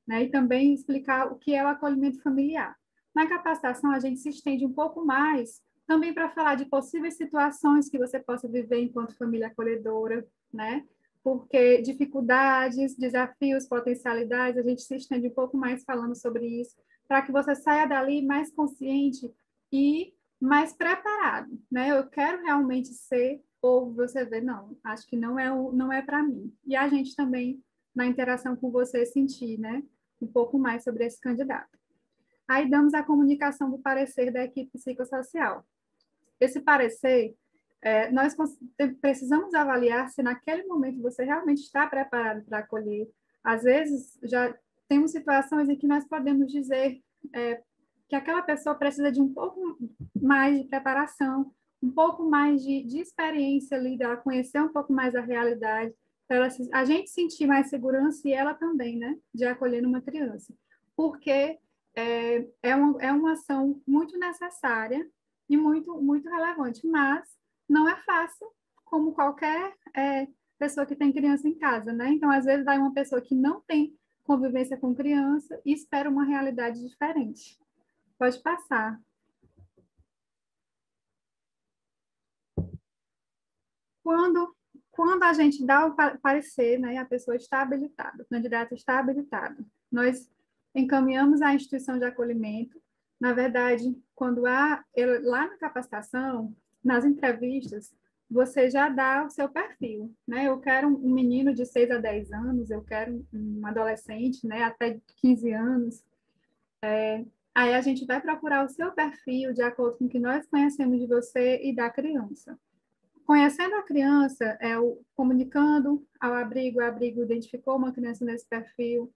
né? E também explicar o que é o acolhimento familiar. Na capacitação, a gente se estende um pouco mais, também para falar de possíveis situações que você possa viver enquanto família acolhedora, né? Porque dificuldades, desafios, potencialidades, a gente se estende um pouco mais falando sobre isso, para que você saia dali mais consciente e mais preparado, né? Eu quero realmente ser, ou você vê, não, acho que não é para mim. E a gente também, na interação com você, sentir, né? Um pouco mais sobre esse candidato. Aí damos a comunicação do parecer da equipe psicossocial. Esse parecer, nós precisamos avaliar se naquele momento você realmente está preparado para acolher. Às vezes, já temos situações em que nós podemos dizer que aquela pessoa precisa de um pouco mais de preparação, um pouco mais de experiência ali, dela conhecer um pouco mais a realidade, para a gente sentir mais segurança e ela também, né, de acolher uma criança. Porque é uma ação muito necessária e muito relevante, mas não é fácil, como qualquer pessoa que tem criança em casa, né? Então, às vezes, vai uma pessoa que não tem convivência com criança e espera uma realidade diferente. Pode passar. Quando a gente dá o parecer, né, a pessoa está habilitada, o candidato está habilitado, nós encaminhamos à instituição de acolhimento. Na verdade, lá na capacitação, nas entrevistas, você já dá o seu perfil, né? Eu quero um menino de 6 a 10 anos, eu quero um adolescente, né, até 15 anos. Aí a gente vai procurar o seu perfil de acordo com o que nós conhecemos de você e da criança. Conhecendo a criança, comunicando ao abrigo, o abrigo identificou uma criança nesse perfil,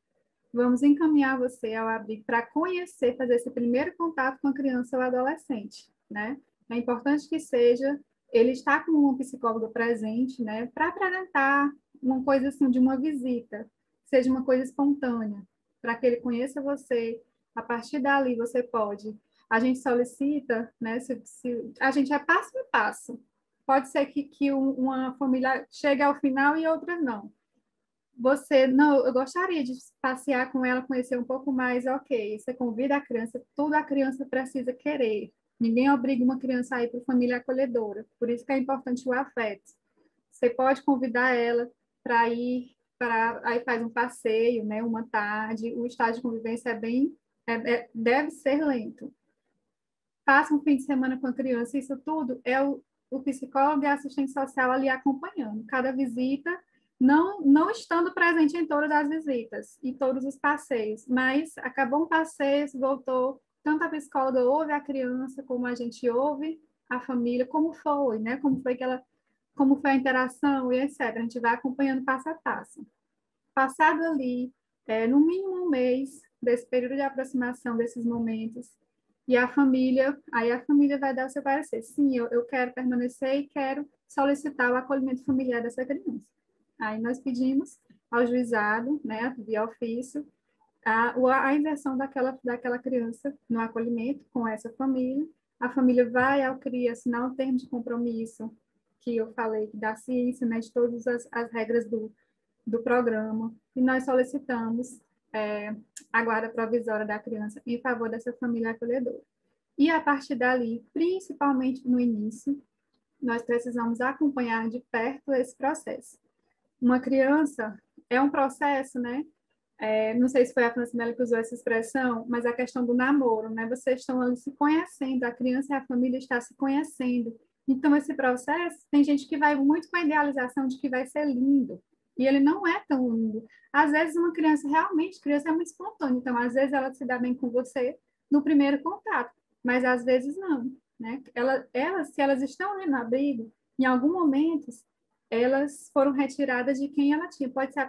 vamos encaminhar você ao abrigo para conhecer, fazer esse primeiro contato com a criança ou adolescente, né? É importante que seja, ele está com um psicólogo presente, né? Para apresentar uma coisa assim, de uma visita, seja uma coisa espontânea, para que ele conheça você. A partir dali, você pode. A gente solicita, né? A gente é passo a passo. Pode ser que uma família chegue ao final e outras não. Você, não, eu gostaria de passear com ela, conhecer um pouco mais, ok. Você convida a criança, tudo a criança precisa querer. Ninguém obriga uma criança a ir para a família acolhedora. Por isso que é importante o afeto. Você pode convidar ela para ir, aí faz um passeio, né, uma tarde. O estágio de convivência deve ser lento. Passa um fim de semana com a criança, isso tudo é o psicólogo e a assistente social ali acompanhando. Cada visita, não estando presente em todas as visitas e todos os passeios, mas acabou um passeio, voltou, tanto a psicóloga ouve a criança, como a gente ouve a família, como foi, né? Como foi a interação e etc. A gente vai acompanhando passo a passo. Passado ali, no mínimo um mês desse período de aproximação desses momentos, e aí a família vai dar o seu parecer. Sim, eu quero permanecer e quero solicitar o acolhimento familiar dessa criança. Aí nós pedimos ao juizado, né, via ofício, a inserção daquela criança no acolhimento com essa família. A família vai ao CRIA assinar um termo de compromisso, que eu falei, da ciência, né, de todas as regras do programa, e nós solicitamos a guarda provisória da criança em favor dessa família acolhedora. E a partir dali, principalmente no início, nós precisamos acompanhar de perto esse processo. Uma criança é um processo, né? Não sei se foi a Francimele que usou essa expressão, mas a questão do namoro, né? Vocês estão ali se conhecendo, a criança e a família estão se conhecendo. Então, esse processo, tem gente que vai muito com a idealização de que vai ser lindo, e ele não é tão lindo. Às vezes, uma criança criança é muito espontânea, então, às vezes, ela se dá bem com você no primeiro contato, mas às vezes não, né? Se elas estão ali no abrigo, em algum momento, elas foram retiradas de quem ela tinha. Pode ser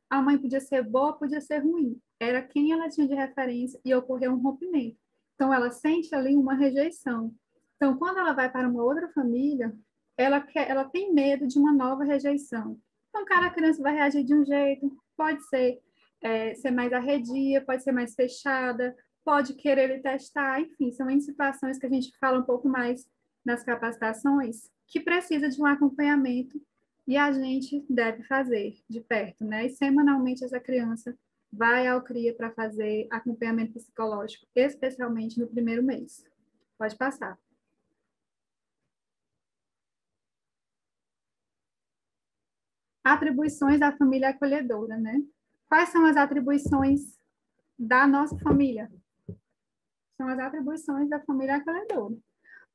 a mãe podia ser boa, podia ser ruim. Era quem ela tinha de referência e ocorreu um rompimento. Então, ela sente ali uma rejeição. Então, quando ela vai para uma outra família, ela tem medo de uma nova rejeição. Então, cada criança vai reagir de um jeito, pode ser mais arredia, pode ser mais fechada, pode querer lhe testar, enfim, são em situações que a gente fala um pouco mais nas capacitações, que precisa de um acompanhamento E a gente deve fazer de perto, né? E semanalmente essa criança vai ao CRIA para fazer acompanhamento psicológico, especialmente no primeiro mês. Pode passar. Atribuições da família acolhedora, né? Quais são as atribuições da nossa família? São as atribuições da família acolhedora.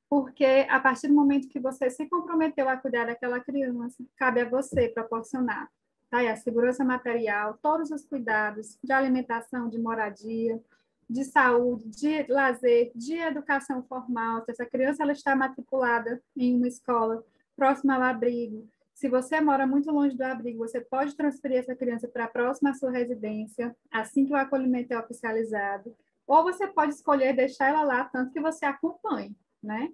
Porque a partir do momento que você se comprometeu a cuidar daquela criança, cabe a você proporcionar, tá? E a segurança material, todos os cuidados de alimentação, de moradia, de saúde, de lazer, de educação formal. Se essa criança ela está matriculada em uma escola próxima ao abrigo, se você mora muito longe do abrigo, você pode transferir essa criança para próxima à sua residência, assim que o acolhimento é oficializado, ou você pode escolher deixar ela lá, tanto que você acompanhe, né?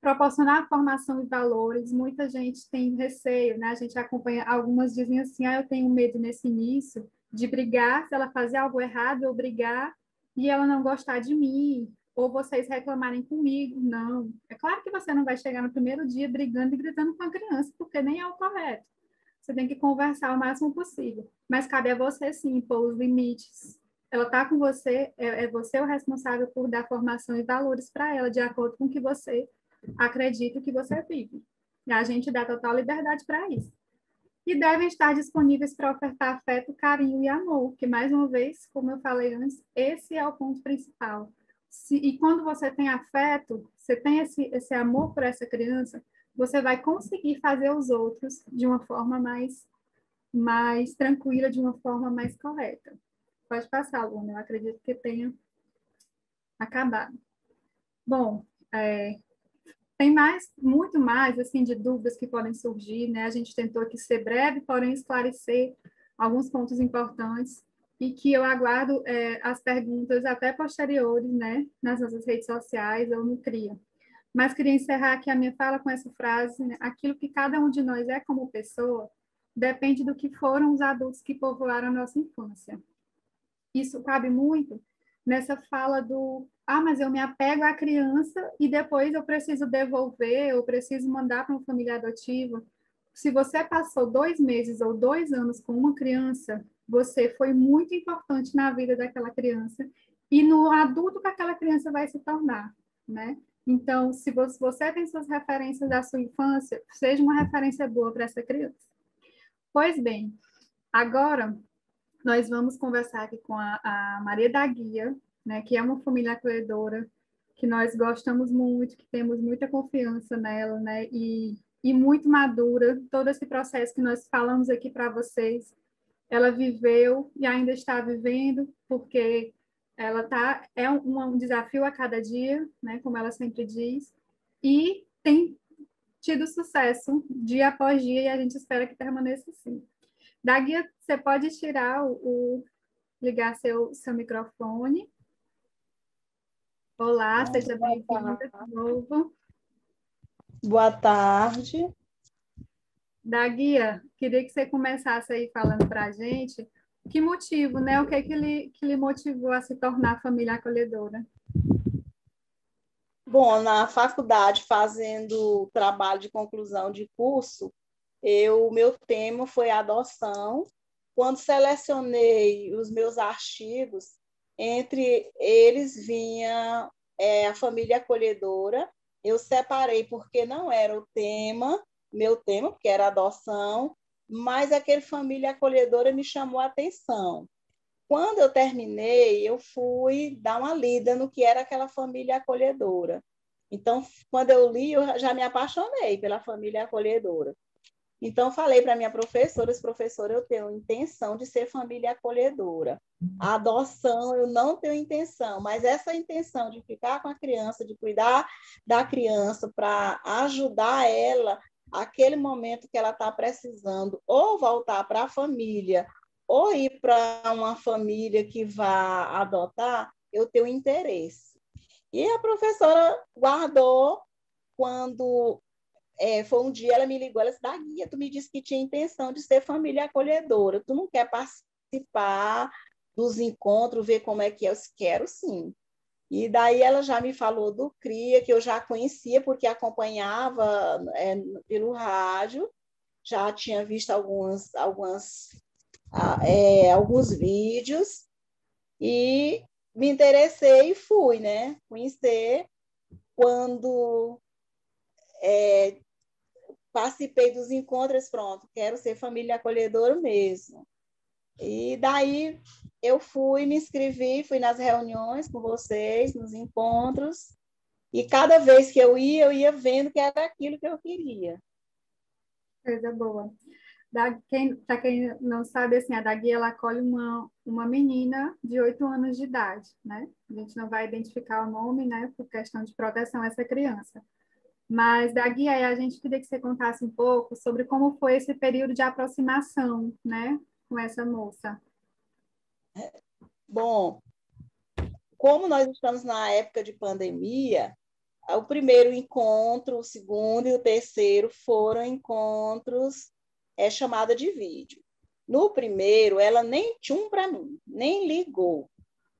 Proporcionar formação e valores, muita gente tem receio, né? A gente acompanha, algumas dizem assim, eu tenho medo nesse início de brigar, se ela fazer algo errado, eu brigar e ela não gostar de mim, ou vocês reclamarem comigo. Não, é claro que você não vai chegar no primeiro dia brigando e gritando com a criança, porque nem é o correto. Você tem que conversar o máximo possível, mas cabe a você sim impor os limites. Ela está com você, é você o responsável por dar formação e valores para ela, de acordo com o que você acredita que você vive. E a gente dá total liberdade para isso. E devem estar disponíveis para ofertar afeto, carinho e amor, que, mais uma vez, como eu falei antes, esse é o ponto principal. E quando você tem afeto, você tem esse amor por essa criança, você vai conseguir fazer os outros de uma forma mais tranquila, de uma forma mais correta. Pode passar, Luna, eu acredito que tenha acabado. Bom, tem muito mais, assim, de dúvidas que podem surgir, né? A gente tentou aqui ser breve, porém esclarecer alguns pontos importantes e que eu aguardo as perguntas até posteriores, né? Nas nossas redes sociais ou no CRIA. Mas queria encerrar aqui a minha fala com essa frase, né? Aquilo que cada um de nós é como pessoa depende do que foram os adultos que povoaram a nossa infância. Isso cabe muito nessa fala do mas eu me apego à criança e depois eu preciso devolver, eu preciso mandar para uma família adotiva. Se você passou 2 meses ou 2 anos com uma criança, você foi muito importante na vida daquela criança e no adulto que aquela criança vai se tornar, né? Então, se você tem suas referências da sua infância, seja uma referência boa para essa criança. Pois bem, agora nós vamos conversar aqui com a Maria da Guia, né, que é uma família acolhedora, que nós gostamos muito, que temos muita confiança nela, né, e muito madura. Todo esse processo que nós falamos aqui para vocês, ela viveu e ainda está vivendo, porque ela é um desafio a cada dia, né, como ela sempre diz, e tem tido sucesso dia após dia, e a gente espera que permaneça assim. Da Guia, você pode tirar ligar seu microfone. Olá, seja bem-vinda de novo. Boa tarde. Da Guia, queria que você começasse aí falando para a gente que motivo, né? O que é que lhe motivou a se tornar família acolhedora? Bom, na faculdade, fazendo trabalho de conclusão de curso, meu tema foi adoção. Quando selecionei os meus artigos, entre eles vinha a família acolhedora. Eu separei porque não era meu tema, porque era adoção, mas aquele família acolhedora me chamou a atenção. Quando eu terminei, eu fui dar uma lida no que era aquela família acolhedora. Então, quando eu li, eu já me apaixonei pela família acolhedora. Então, falei para minha professora, professora, eu tenho intenção de ser família acolhedora. A adoção, eu não tenho intenção, mas essa intenção de ficar com a criança, de cuidar da criança para ajudar ela, aquele momento que ela está precisando, ou voltar para a família, ou ir para uma família que vá adotar, eu tenho interesse. E a professora guardou quando foi um dia, ela me ligou, ela disse, Guia, tu me disse que tinha intenção de ser família acolhedora, tu não quer participar dos encontros, ver como é que é? Eu disse, quero sim. E daí ela já me falou do CRIA, que eu já conhecia, porque acompanhava pelo rádio, já tinha visto alguns vídeos e me interessei e fui, né? Conhecer quando participei dos encontros, pronto, quero ser família acolhedora mesmo. E daí eu fui, me inscrevi, fui nas reuniões com vocês, nos encontros, e cada vez que eu ia vendo que era aquilo que eu queria. Coisa boa. Para quem não sabe, assim, a Dagui, ela acolhe uma menina de 8 anos de idade, né? A gente não vai identificar o nome, né, por questão de proteção a essa criança. Mas, Dagui, aí a gente queria que você contasse um pouco sobre como foi esse período de aproximação, né, com essa moça. Bom, como nós estamos na época de pandemia, o primeiro encontro, o segundo e o terceiro foram encontros chamada de vídeo. No primeiro, ela nem tchum para mim, nem ligou.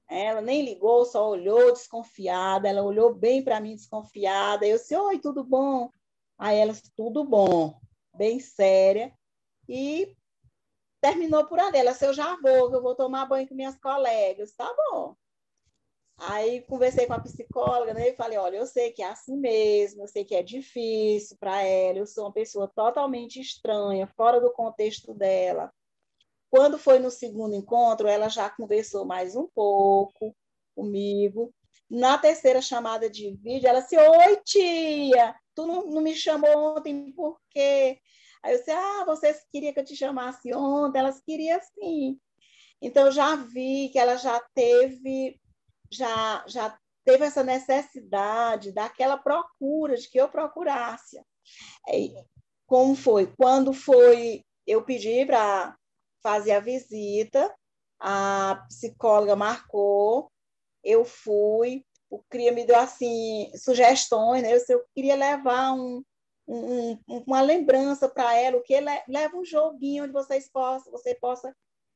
Ela nem ligou, só olhou desconfiada. Ela olhou bem para mim desconfiada. Eu disse, oi, tudo bom? Aí ela disse, tudo bom, bem séria. E terminou por ali. Ela disse, eu já vou, que eu vou tomar banho com minhas colegas. Tá bom. Aí conversei com a psicóloga, né, e falei, olha, eu sei que é assim mesmo, eu sei que é difícil para ela, eu sou uma pessoa totalmente estranha, fora do contexto dela. Quando foi no segundo encontro, ela já conversou mais um pouco comigo. Na terceira chamada de vídeo, ela disse, oi, tia, tu não me chamou ontem por quê? Aí eu disse, você queria que eu te chamasse ontem? Elas queriam sim. Então, eu já vi que ela já teve essa necessidade daquela procura, de que eu procurasse. Como foi? Quando foi, eu pedi para fazer a visita, a psicóloga marcou, eu fui, o CRIA me deu assim, sugestões, né? Eu queria levar uma lembrança para ela, o que leva um joguinho onde você possa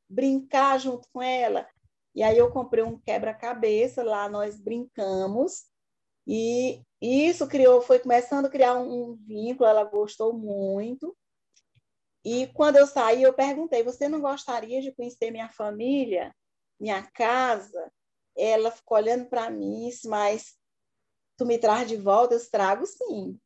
brincar junto com ela. E aí eu comprei um quebra-cabeça, lá nós brincamos, e isso foi começando a criar um vínculo, ela gostou muito. E quando eu saí, eu perguntei, você não gostaria de conhecer minha família, minha casa? Ela ficou olhando para mim, mas tu me traz de volta? Eu trago sim.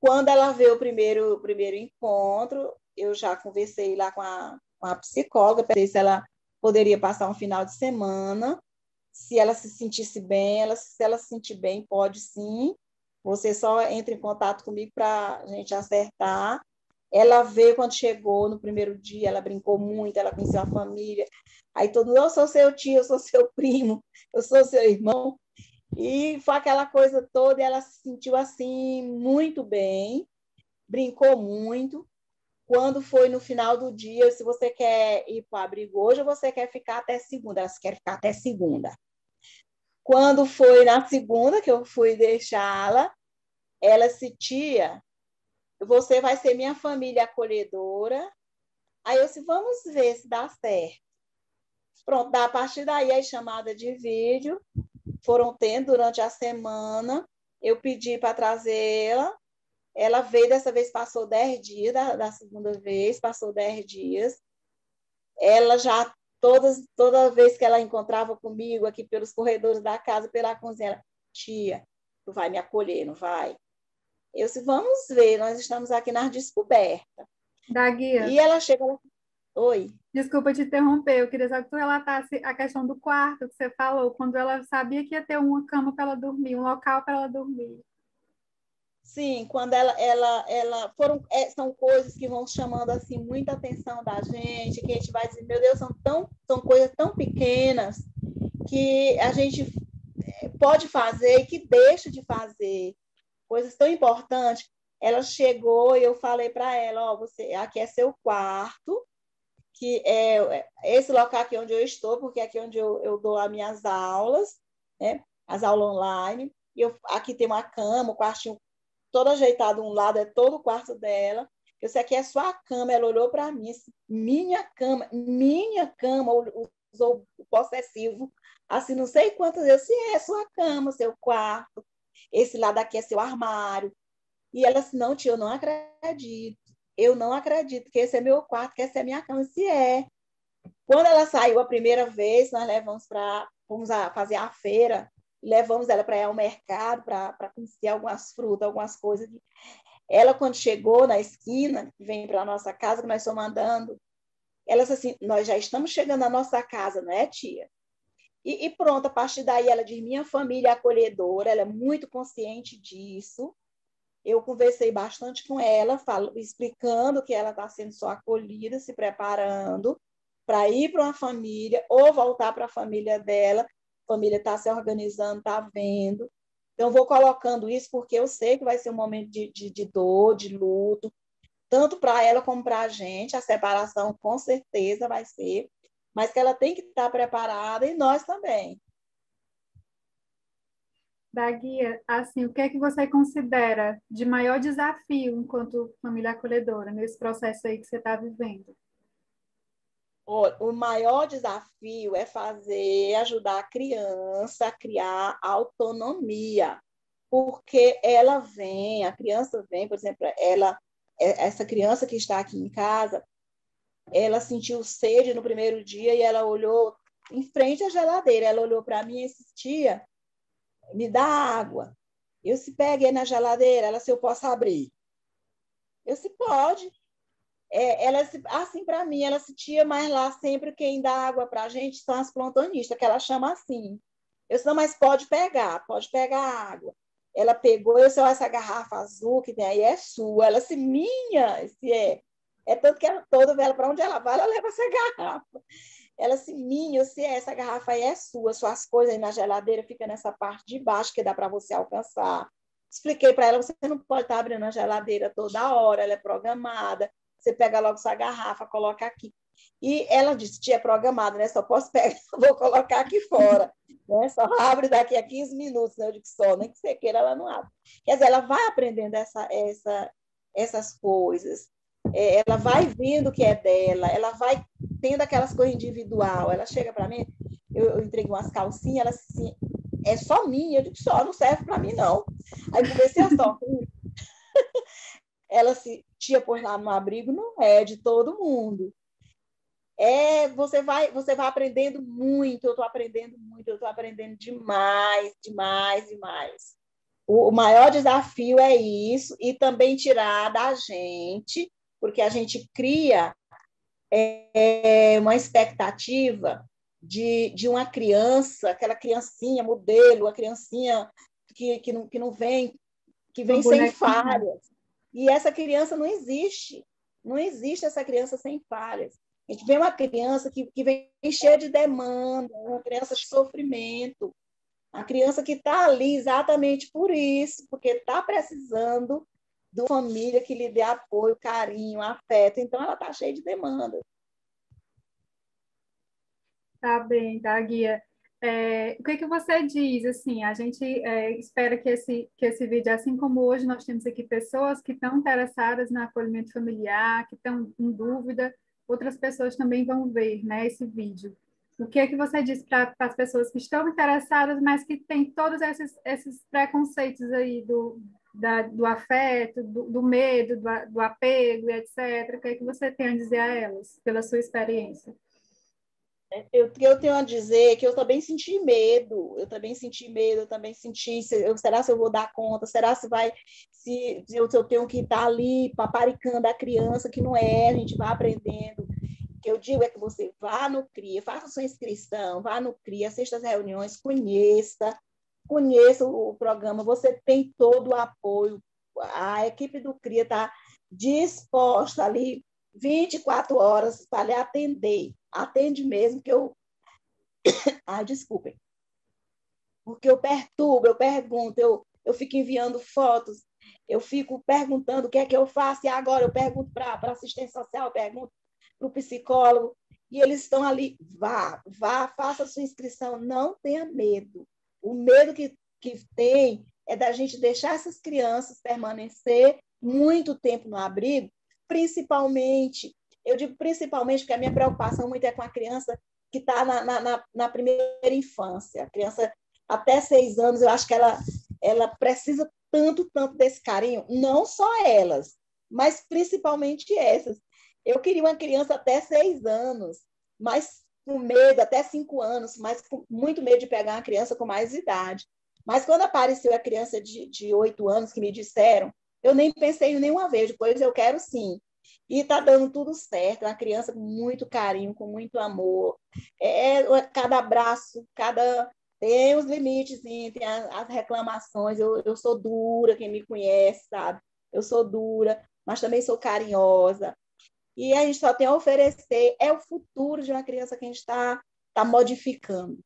Quando ela veio o primeiro encontro, eu já conversei lá com a psicóloga, perguntei se ela poderia passar um final de semana, se ela se sentisse bem, se ela se sentir bem, pode sim, você só entra em contato comigo para a gente acertar. Ela veio quando chegou, no primeiro dia, ela brincou muito, ela conheceu a família, aí todo mundo, eu sou seu tio, eu sou seu primo, eu sou seu irmão, e foi aquela coisa toda, e ela se sentiu assim, muito bem, brincou muito. Quando foi no final do dia, se você quer ir para o abrigo hoje ou você quer ficar até segunda? Ela quer ficar até segunda. Quando foi na segunda que eu fui deixá-la, ela se tia, você vai ser minha família acolhedora. Aí eu disse, vamos ver se dá certo. Pronto, a partir daí as chamadas de vídeo foram tendo durante a semana. Eu pedi para trazê-la. Ela veio, dessa vez passou 10 dias, da segunda vez, passou 10 dias. Ela já, toda vez que ela encontrava comigo aqui pelos corredores da casa, pela cozinha, ela, tia, tu vai me acolher, não vai? Eu disse, vamos ver, nós estamos aqui na descoberta. Da guia. E ela chega, oi. Desculpa te interromper, eu queria só que tu relatasse a questão do quarto que você falou, quando ela sabia que ia ter uma cama para ela dormir, um local para ela dormir. Sim, quando são coisas que vão chamando assim muita atenção da gente, que a gente vai dizer, meu Deus, são coisas tão pequenas que a gente pode fazer e que deixa de fazer, coisas tão importantes. Ela chegou e eu falei para ela, você, aqui é seu quarto, que é esse local aqui onde eu estou, porque aqui é onde eu dou as minhas aulas, né? As aulas online. Aqui tem uma cama, o quartinho todo ajeitado, um lado é todo o quarto dela. Eu sei que é sua cama. Ela olhou para mim, minha cama, usou o possessivo, assim, não sei quantas vezes, se é sua cama, seu quarto, esse lado aqui é seu armário. E ela disse, não, tia, eu não acredito. eu não acredito que esse é meu quarto, que essa é minha cama. Se é. Quando ela saiu a primeira vez, nós fomos fazer a feira, levamos ela para ir ao mercado, para conhecer algumas frutas, algumas coisas. Ela, quando chegou na esquina, que vem para a nossa casa, que nós estamos andando, ela disse assim, nós já estamos chegando à nossa casa, não é, tia? E pronto, a partir daí ela diz, minha família é acolhedora, ela é muito consciente disso. Eu conversei bastante com ela, explicando que ela está sendo só acolhida, se preparando para ir para uma família ou voltar para a família dela. A família está se organizando, está vendo. Então, vou colocando isso porque eu sei que vai ser um momento de dor, de luto, tanto para ela como para a gente. A separação, com certeza, vai ser, mas que ela tem que estar preparada e nós também. Da guia, assim, o que é que você considera de maior desafio enquanto família acolhedora nesse processo aí que você está vivendo? O maior desafio é ajudar a criança a criar autonomia, porque a criança vem, por exemplo, essa criança que está aqui em casa, ela sentiu sede no primeiro dia e ela olhou em frente à geladeira, ela olhou para mim e disse, tia, me dá água. Eu se peguei na geladeira, ela se eu posso abrir. Eu se pode. Ela, assim, para mim, ela se tia, mas lá sempre quem dá água para a gente são as plantonistas, que ela chama assim. Eu disse, não, mas pode pegar a água. Ela pegou, eu disse, essa garrafa azul que tem aí é sua. Ela disse, minha, se é. É tanto que ela toda vela, para onde ela vai, ela leva essa garrafa. Ela disse, minha, se é, essa garrafa aí é sua, suas coisas aí na geladeira ficam nessa parte de baixo que dá para você alcançar. Expliquei para ela, você não pode estar abrindo a geladeira toda hora, ela é programada. Você pega logo sua garrafa, coloca aqui. E ela disse, tia, é programada, né? Só posso pegar, vou colocar aqui fora. Né? Só abre daqui a 15 minutos, né? Eu digo só, nem que você queira, ela não abre. Quer dizer, ela vai aprendendo essas coisas. Ela vai vendo o que é dela, ela vai tendo aquelas coisas individual. Ela chega para mim, eu entreguei umas calcinhas, ela assim, é só minha. Eu digo, só, não serve para mim, não. Aí comecei a só. Ela se tia pôs lá no abrigo, não é de todo mundo. Você vai aprendendo muito, eu estou aprendendo demais, demais, demais. O maior desafio é isso, e também tirar da gente, porque a gente cria uma expectativa de uma criança, aquela criancinha modelo, a criancinha que não vem, que vem sem falhas. E essa criança não existe. Não existe essa criança sem falhas. A gente vê uma criança que vem cheia de demanda, uma criança de sofrimento, a criança que está ali exatamente por isso, porque está precisando de uma família que lhe dê apoio, carinho, afeto. Então, ela está cheia de demanda. Tá bem, tá, guia. O que que você diz, assim, a gente espera que esse vídeo, assim como hoje nós temos aqui pessoas que estão interessadas no acolhimento familiar, que estão em dúvida, outras pessoas também vão ver, né, esse vídeo. O que é que você diz para as pessoas que estão interessadas, mas que têm todos esses preconceitos aí do afeto, do medo, do apego, etc. O que é que você tem a dizer a elas, pela sua experiência? Eu tenho a dizer que eu também senti medo, eu também senti, será se eu vou dar conta, será se eu tenho que estar ali paparicando a criança, que não é, a gente vai aprendendo. O que eu digo é que você vá no CRIA, faça sua inscrição, vá no CRIA, assista às reuniões, conheça o programa, você tem todo o apoio, a equipe do CRIA está disposta ali 24 horas para lhe atender. Atende mesmo, que eu... Ai, desculpem. Porque eu perturbo, eu pergunto, eu fico enviando fotos, eu fico perguntando o que é que eu faço, e agora eu pergunto para a assistência social, eu pergunto para o psicólogo, e eles estão ali, vá, faça a sua inscrição, não tenha medo. O medo que tem é da gente deixar essas crianças permanecer muito tempo no abrigo, principalmente, eu digo principalmente porque a minha preocupação muito é com a criança que está na primeira infância, a criança até 6 anos, eu acho que ela precisa tanto desse carinho, não só elas, mas principalmente essas. Eu queria uma criança até 6 anos, mas com medo, até 5 anos, mas com muito medo de pegar uma criança com mais idade. Mas quando apareceu a criança de 8 anos que me disseram, eu nem pensei nenhuma vez, depois eu quero sim. E está dando tudo certo, é uma criança com muito carinho, com muito amor. Cada abraço, tem os limites, tem as reclamações. Eu sou dura, quem me conhece, sabe? Eu sou dura, mas também sou carinhosa. E a gente só tem a oferecer, é o futuro de uma criança que a gente tá modificando.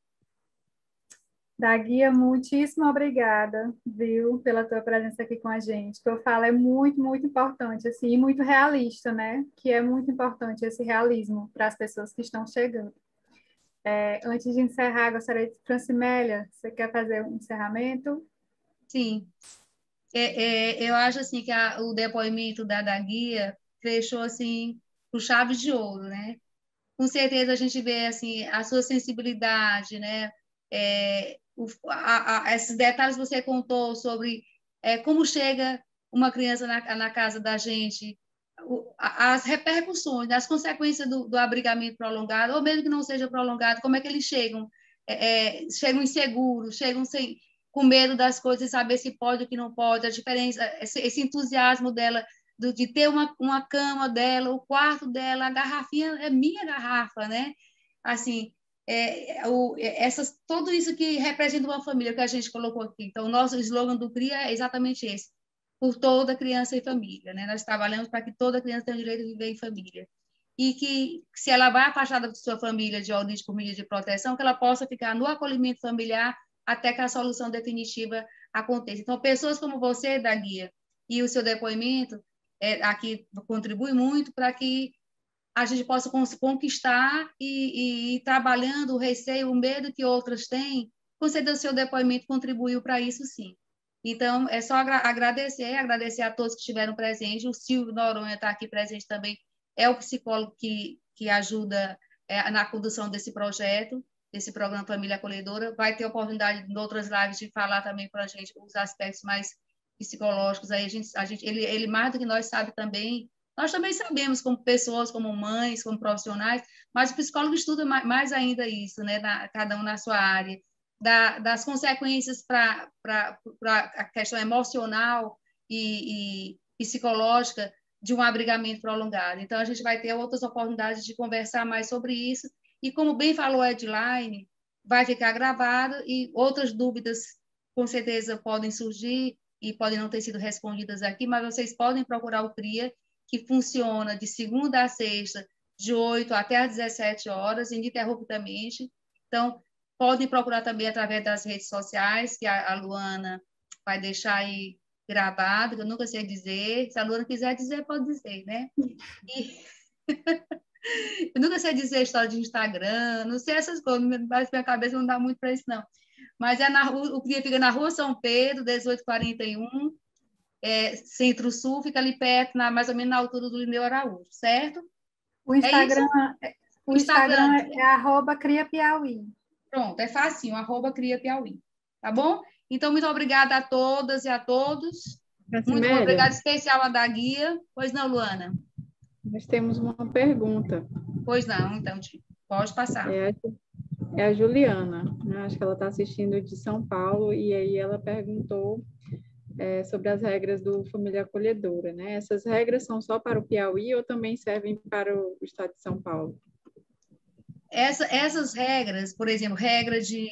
Daguia, muitíssimo obrigada, viu, pela tua presença aqui com a gente. O que eu falo é muito, muito importante, assim, e muito realista, né? Que é muito importante esse realismo para as pessoas que estão chegando. Antes de encerrar, gostaria de... Francimélia, você quer fazer um encerramento? Sim. Eu acho assim que o depoimento da guia fechou assim com chave de ouro, né? Com certeza a gente vê assim a sua sensibilidade, né? Esses detalhes que você contou sobre como chega uma criança na casa da gente, as repercussões, as consequências do abrigamento prolongado, ou mesmo que não seja prolongado, como é que eles chegam? Chegam inseguros, chegam com medo das coisas, saber se pode ou que não pode, a diferença, esse entusiasmo dela de ter uma cama dela, o quarto dela, a garrafinha é minha garrafa, né? Assim, tudo isso que representa uma família que a gente colocou aqui. Então, o nosso slogan do CRIA é exatamente esse: por toda criança e família, né? Nós trabalhamos para que toda criança tenha o direito de viver em família. E que, se ela vai afastada da sua família de origem por medida de proteção, que ela possa ficar no acolhimento familiar até que a solução definitiva aconteça. Então, pessoas como você, da Guia, e o seu depoimento aqui contribui muito para que a gente possa conquistar e ir trabalhando o receio, o medo que outras têm. Com certeza, o seu depoimento contribuiu para isso, sim. Então, é só agradecer a todos que estiveram presentes. O Silvio Noronha está aqui presente também, é o psicólogo que ajuda na condução desse projeto, desse programa Família Acolhedora. Vai ter oportunidade em outras lives de falar também para a gente os aspectos mais psicológicos. Aí ele mais do que nós sabe também. Nós também sabemos, como pessoas, como mães, como profissionais, mas o psicólogo estuda mais ainda isso, né? Cada um na sua área, das consequências para a questão emocional e psicológica de um abrigamento prolongado. Então, a gente vai ter outras oportunidades de conversar mais sobre isso, e como bem falou a Edline, vai ficar gravado, e outras dúvidas, com certeza, podem surgir e podem não ter sido respondidas aqui, mas vocês podem procurar o CRIA, que funciona de segunda a sexta, de 8 até às 17 horas, ininterruptamente. Então, podem procurar também através das redes sociais, que a Luana vai deixar aí gravado, que eu nunca sei dizer. Se a Luana quiser dizer, pode dizer, né? E... eu nunca sei dizer história de Instagram, não sei essas coisas, mas minha cabeça não dá muito para isso, não. Mas o CRIA fica na Rua São Pedro, 1841, Centro-Sul, fica ali perto, mais ou menos na altura do Lineu Araújo, certo? O Instagram, o Instagram Instagram é @CriaPiauí. Pronto, é facinho, @CriaPiauí. Tá bom? Então, muito obrigada a todas e a todos. Muito obrigada especial a da guia. Pois não, Luana? Nós temos uma pergunta. Pois não, então, pode passar. É a Juliana, né? Acho que ela está assistindo de São Paulo, e aí ela perguntou sobre as regras do Família Acolhedora, né? Essas regras são só para o Piauí ou também servem para o estado de São Paulo? Essas regras, por exemplo, regra de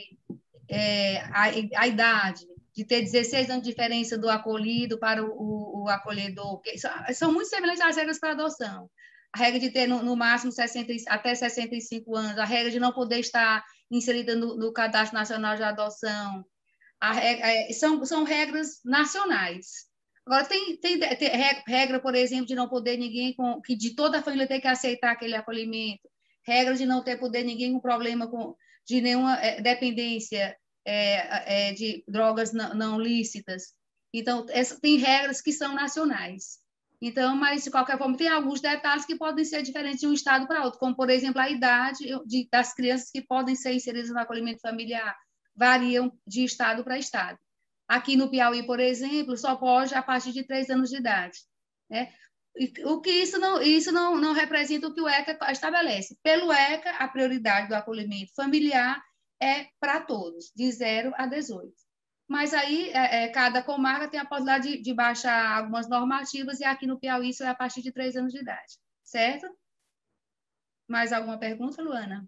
a idade, de ter 16 anos de diferença do acolhido para o acolhedor, são muito semelhantes às regras para adoção. A regra de ter no máximo até 65 anos, a regra de não poder estar inserida no Cadastro Nacional de Adoção, são regras nacionais. Agora, tem regra, por exemplo, de não poder ninguém, que de toda a família ter que aceitar aquele acolhimento, regra de não ter poder ninguém com problema de nenhuma dependência de drogas não lícitas. Então, tem regras que são nacionais. Então, mas, de qualquer forma, tem alguns detalhes que podem ser diferentes de um estado para outro, como, por exemplo, a idade das crianças que podem ser inseridas no acolhimento familiar variam de estado para estado. Aqui no Piauí, por exemplo, só pode a partir de 3 anos de idade, né? O que isso não representa o que o ECA estabelece. Pelo ECA, a prioridade do acolhimento familiar é para todos, de 0 a 18. Mas aí, cada comarca tem a possibilidade de baixar algumas normativas, e aqui no Piauí isso é a partir de 3 anos de idade, certo? Mais alguma pergunta, Luana?